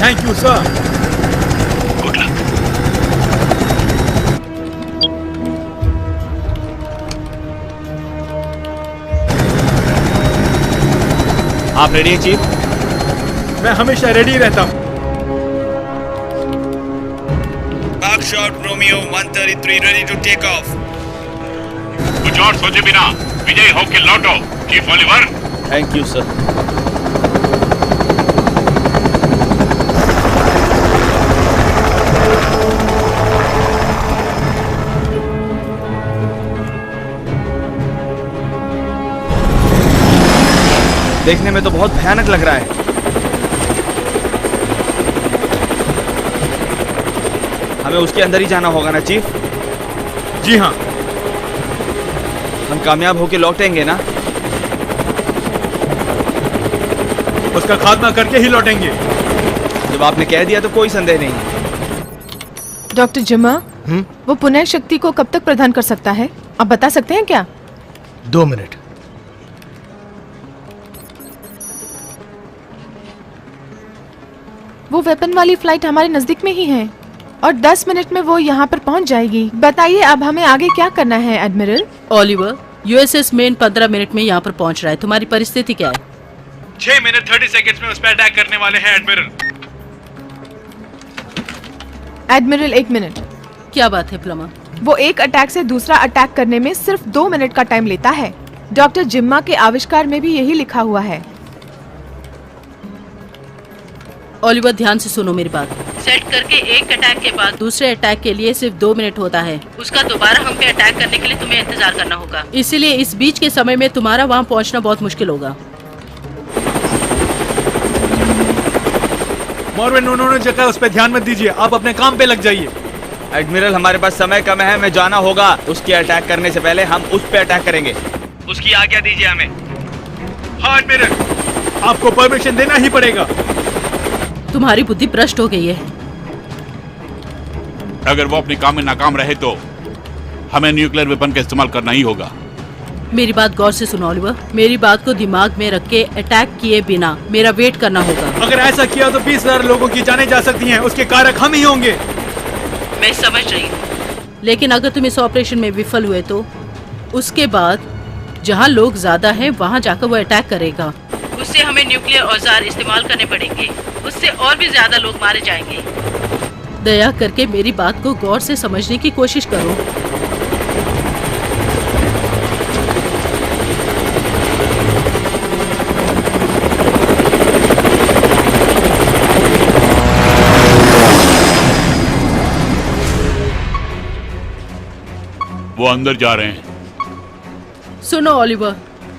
Thank you sir. Good luck. आप रेडी हैं चीफ? मैं हमेशा रेडी रहता हूँ। Buckshot Romeo 133 ready to take off. कुछ और सोचे बिना विजयी होके लौटो chief Oliver. Thank you sir. देखने में तो बहुत भयानक लग रहा है। हमें उसके अंदर ही जाना होगा ना चीफ? जी हाँ। हम कामयाब होके लौटेंगे ना? उसका खात्मा करके ही लौटेंगे। जब आपने कह दिया तो कोई संदेह नहीं। डॉक्टर जिम्मा, वो पुनः शक्ति को कब तक प्रदान कर सकता है? आप बता सकते हैं क्या? 2 मिनट। वो वेपन वाली फ्लाइट हमारे नजदीक में ही है और 10 मिनट में वो यहाँ पर पहुँच जाएगी। बताइए अब हमें आगे क्या करना है admiral? Oliver, USS main 15 minute में यहाँ पर पहुँच रहा है। तुम्हारी परिस्थिति क्या है? 6 मिनट 30 सेकंड्स में उस पर अटैक करने वाले हैं एडमिरल। Admiral 1 minute. क्या बात है प्लमा? वो एक अटैक से दूसरा अटैक करने में सिर्फ 2 मिनट का टाइम लेता है। डॉक्टर जिम्मा के आविष्कार में भी यही लिखा हुआ है। ओलिवर ध्यान से सुनो मेरी बात। सेट करके एक अटैक के बाद दूसरे अटैक के लिए सिर्फ 2 मिनट होता है। उसका दोबारा हम पे अटैक करने के लिए तुम्हें इंतजार करना होगा। इसीलिए इस बीच के समय में तुम्हारा वहाँ पहुँचना बहुत मुश्किल होगा। मॉर्विन, उन्होंने जगह उस पर ध्यान मत दीजिए, आप अपने काम पे लग जाइए। एडमिरल, हमारे पास समय कम है, हमें जाना होगा। उसके अटैक करने से पहले हम उस पे अटैक करेंगे। उसकी आज्ञा दीजिए हमें। हाँ एडमिरल, आपको परमिशन देना ही पड़ेगा। तुम्हारी बुद्धि भ्रष्ट हो गई है। अगर वो अपने काम में नाकाम रहे तो हमें न्यूक्लियर वेपन का इस्तेमाल करना ही होगा। मेरी बात गौर से सुनो ओलिवर। मेरी बात को दिमाग में रख के अटैक किए बिना मेरा वेट करना होगा। अगर ऐसा किया तो 20,000 लोगों की जानें जा सकती हैं। उसके कारक हम ही होंगे। मैं समझ रही हूँ, लेकिन अगर तुम इस ऑपरेशन में विफल हुए तो उसके बाद जहाँ लोग ज्यादा हैं वहाँ जाकर वो अटैक करेगा। उससे हमें न्यूक्लियर औजार इस्तेमाल करने पड़ेंगे। उससे और भी ज्यादा लोग मारे जाएंगे। दया करके मेरी बात को गौर से समझने की कोशिश करो। वो अंदर जा रहे हैं। सुनो ओलिवर,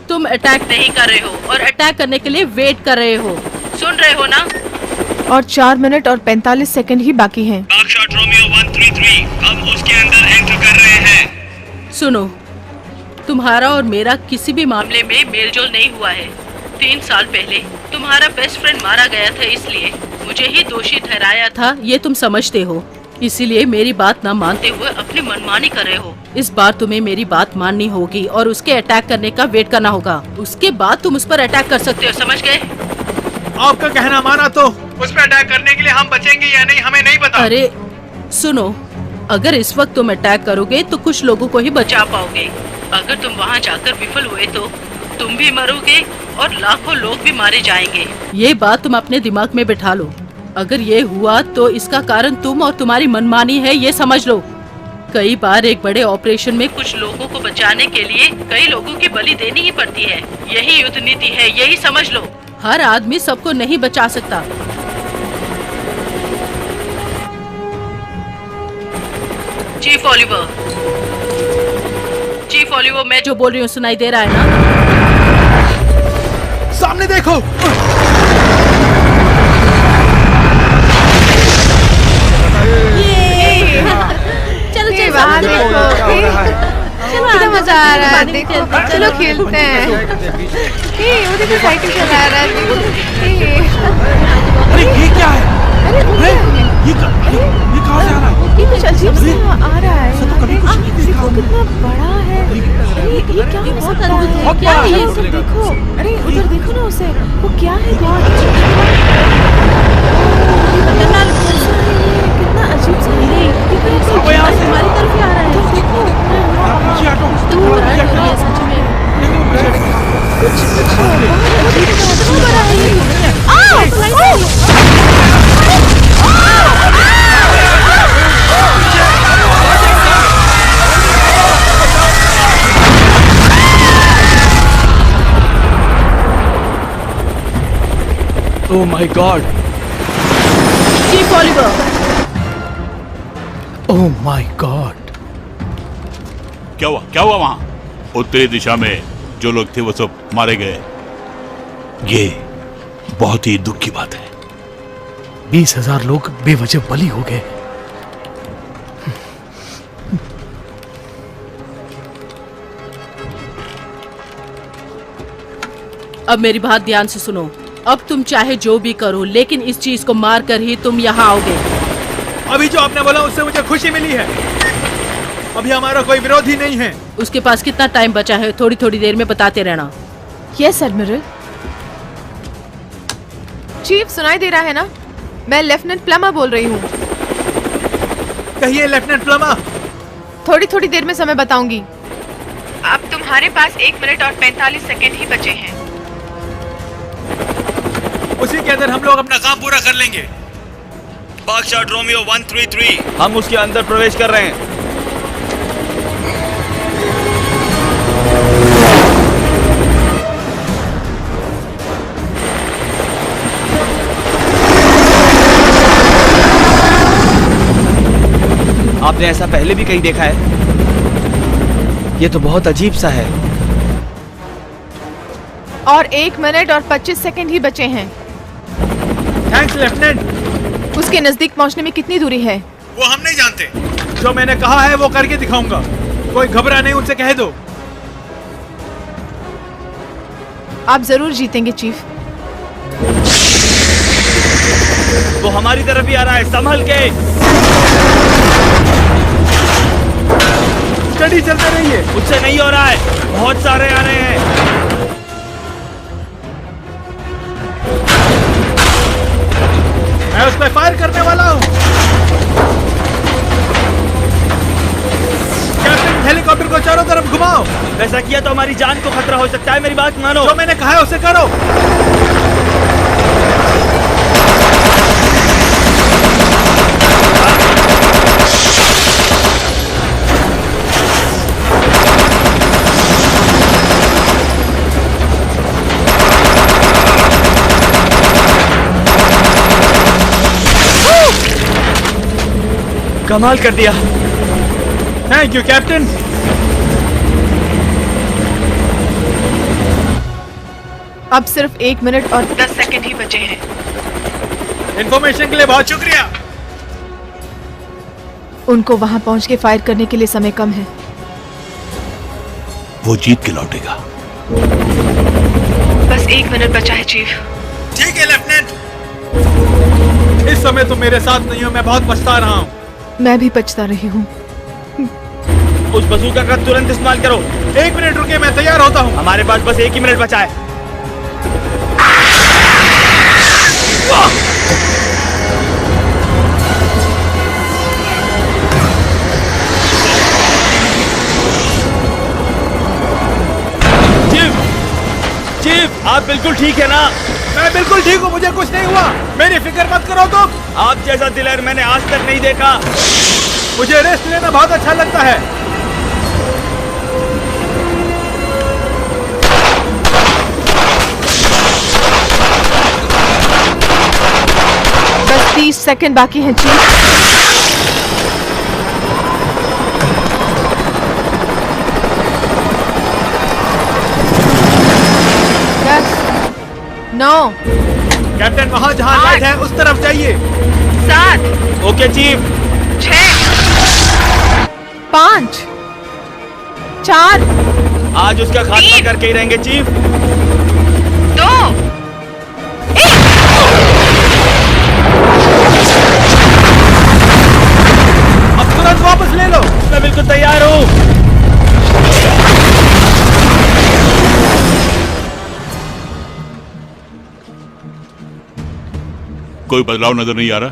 तुम अटैक नहीं कर रहे हो और अटैक करने के लिए वेट कर रहे हो। सुन रहे हो ना? और 4 मिनट और 45 सेकंड ही बाकी हैं। Buckshot Romeo 133, हम उसके अंदर एंटर कर रहे हैं। सुनो, तुम्हारा और मेरा किसी भी मामले में मेलजोल नहीं हुआ है। 3 साल पहले तुम्हारा बेस्ट फ्रेंड मारा गया था, इसलिए मुझे ही दोषी ठहराया था, ये तुम समझते हो। इसीलिए मेरी बात न मानते हुए अपनी मनमानी कर रहे हो। इस बार तुम्हें मेरी बात माननी होगी और उसके अटैक करने का वेट करना होगा। उसके बाद तुम उस पर अटैक कर सकते हो, समझ गए? आपका कहना माना तो उस पर अटैक करने के लिए हम बचेंगे या नहीं हमें नहीं पता। अरे सुनो, अगर इस वक्त तुम अटैक करोगे तो कुछ लोगों को ही बचा पाओगे। अगर तुम वहाँ जाकर विफल हुए तो तुम भी मरोगे और लाखों लोग भी मारे जाएंगे। ये बात तुम अपने दिमाग में बिठा लो। अगर ये हुआ तो इसका कारण तुम और तुम्हारी मनमानी है, ये समझ लो। कई बार एक बड़े ऑपरेशन में कुछ लोगों को बचाने के लिए कई लोगों की बलि देनी ही पड़ती है। यही युद्ध नीति है, यही समझ लो। हर आदमी सबको नहीं बचा सकता। चीफ ओलिवर, चीफ ओलिवर, मैं जो बोल रही हूँ सुनाई दे रहा है ना? सामने देखो। चलो चलो वहाँ देखो, कितना मजा आ रहा है, देखो चलो खेलते हैं। वो देखो साइकिल चला रहा है, देखो। अरे ये क्या है? अरे ये कहाँ से आ रहा है? ये कुछ अजीब सा आ रहा है। देखो कितना बड़ा है। अरे ये क्या बहुत बड़ा है? क्या है ये? उधर देखो, अरे उधर देखो ना उसे, वो क्या है? कितना अजीब सा है। हमारी तरफ ही आ रहा है। देखो दूर है ये सच में। कुछ बड़ा है ये। Oh my God! Chief Oliver, Oh my God! क्या हुआ वहां? उत्तरी दिशा में जो लोग थे वो सब मारे गए। ये बहुत ही दुख की बात है। 20,000 लोग बेवजह बलि हो गए। अब मेरी बात ध्यान से सुनो। अब तुम चाहे जो भी करो, लेकिन इस चीज को मार कर ही तुम यहाँ आओगे। अभी जो आपने बोला उससे मुझे खुशी मिली है। अभी हमारा कोई विरोधी नहीं है। उसके पास कितना टाइम बचा है? थोड़ी थोड़ी देर में बताते रहना। Yes admiral. चीफ सुनाई दे रहा है ना? मैं लेफ्टिनेंट प्लमा बोल रही हूँ। कहिए लेफ्टिनेंट प्लमा। थोड़ी देर में समय बताऊंगी। अब तुम्हारे पास 1 मिनट और 45 सेकंड ही बचे हैं। उसी के अंदर हम लोग अपना काम पूरा कर लेंगे। बागशाट रोमियो 133, हम उसके अंदर प्रवेश कर रहे हैं। आपने ऐसा पहले भी कहीं देखा है? ये तो बहुत अजीब सा है। और 1 मिनट और 25 सेकंड ही बचे हैं। Thanks lieutenant. उसके नजदीक पहुंचने में कितनी दूरी है? वो हम नहीं जानते। जो मैंने कहा है वो करके दिखाऊंगा। कोई घबरा नहीं, उनसे कह दो। आप जरूर जीतेंगे चीफ। वो हमारी तरफ ही आ रहा है, संभल के। स्टडी चलते रहिए। उससे नहीं हो रहा है, बहुत सारे आ रहे हैं। मैं उस पर फायर करने वाला हूँ। कैप्टन, हेलीकॉप्टर को चारों तरफ घुमाओ। वैसा किया तो हमारी जान को खतरा हो सकता है। मेरी बात मानो। जो मैंने कहा है उसे करो। कमाल कर दिया। Thank you captain. अब सिर्फ 1 मिनट और 10 सेकंड ही बचे हैं। इंफॉर्मेशन के लिए बहुत शुक्रिया। उनको वहां पहुंच के फायर करने के लिए समय कम है। वो जीत के लौटेगा। बस 1 मिनट बचा है चीफ। ठीक है लेफ्टिनेंट। इस समय तुम मेरे साथ नहीं हो, मैं बहुत पछता रहा हूँ। मैं भी पछता रही हूँ। उस बंदूक का तुरंत इस्तेमाल करो। 1 मिनट रुकिए, मैं तैयार होता हूँ। हमारे पास बस 1 ही मिनट बचा है। चीफ, आप बिल्कुल ठीक है ना? मैं बिल्कुल ठीक हूँ, मुझे कुछ नहीं हुआ। मेरी फिक्र मत करो तुम। आप जैसा दिलेर मैंने आज तक नहीं देखा। मुझे रेस्ट लेना बहुत अच्छा लगता है। बस 30 सेकंड बाकी है चीफ। 9 कैप्टन वहाँ जहाँ लाइट है उस तरफ जाइए। 7 ओके चीफ। 6 5 4 आज उसका खात्मा करके ही रहेंगे चीफ। 2 अब तुरंत वापस ले लो। मैं बिल्कुल तैयार हूँ। कोई बदलाव नजर नहीं आ रहा।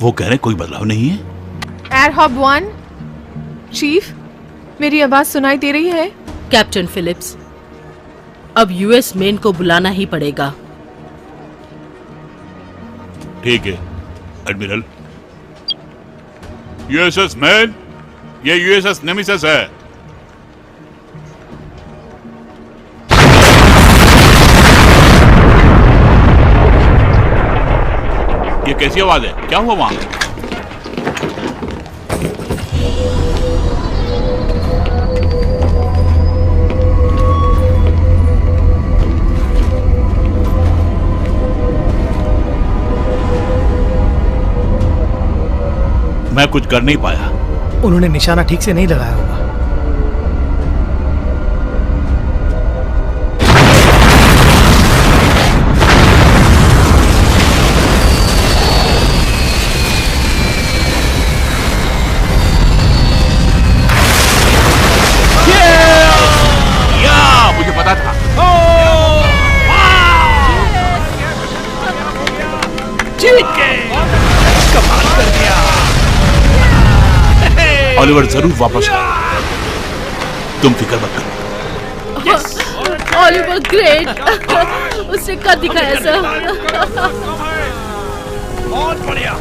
वो कह रहे कोई बदलाव नहीं है। एयरहॉब 1 चीफ, मेरी आवाज सुनाई दे रही है? कैप्टन फिलिप्स, अब यूएस मेन को बुलाना ही पड़ेगा। ठीक है एडमिरल। यूएसएस मैन, ये यूएसएस नेमिसिस है। ये कैसी आवाज है? क्या हुआ वहां? मैं कुछ कर नहीं पाया। उन्होंने निशाना ठीक से नहीं लगाया होगा। मुझे पता था। कमाल कर दिया। ऑलिवर जरूर वापस आएगा, तुम फिक्र मत करो। Oliver great. उसने कर दिखाया सर। बहुत बढ़िया।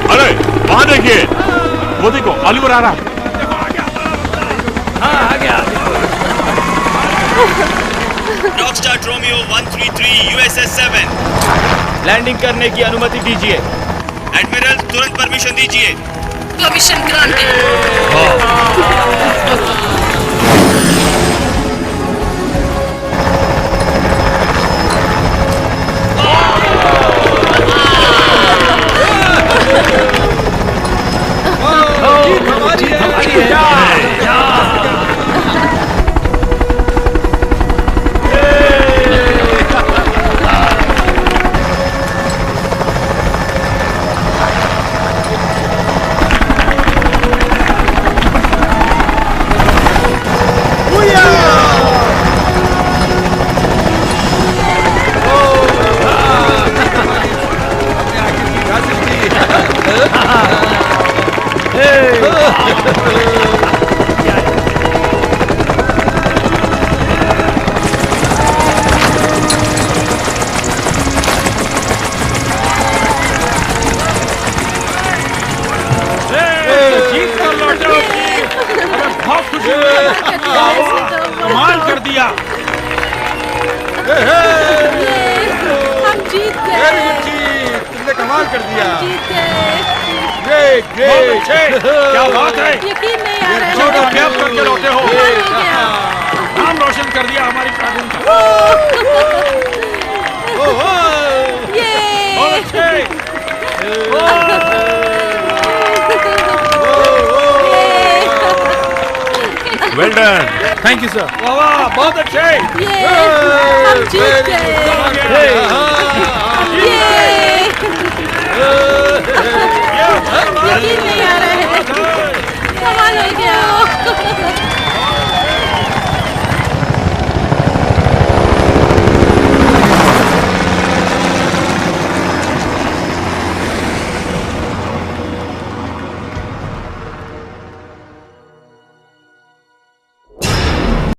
अरे वहां देखिए, वो देखो ऑलिवर आ रहा है। हाँ, आ गया। रॉकस्टार रोमियो 133 यूएसएस 7 लैंडिंग करने की अनुमति दीजिए। एडमिरल तुरंत परमिशन दीजिए। Permission granted. कमाल कर दिया। हम जीत गए। वेरी गुड चीफ, तुमने कमाल कर दिया। जीत गए। ग्रेट ग्रेट, क्या बात है। यकीन नहीं आ रहा है। छोड़ो, क्या करके लौटे हो। हो गया। नाम रोशन कर दिया हमारी प्लाटून का। ये बहुत अच्छे। Well done. Thank you sir. वाह वाह, बहुत अच्छे। हम जीत गए। ये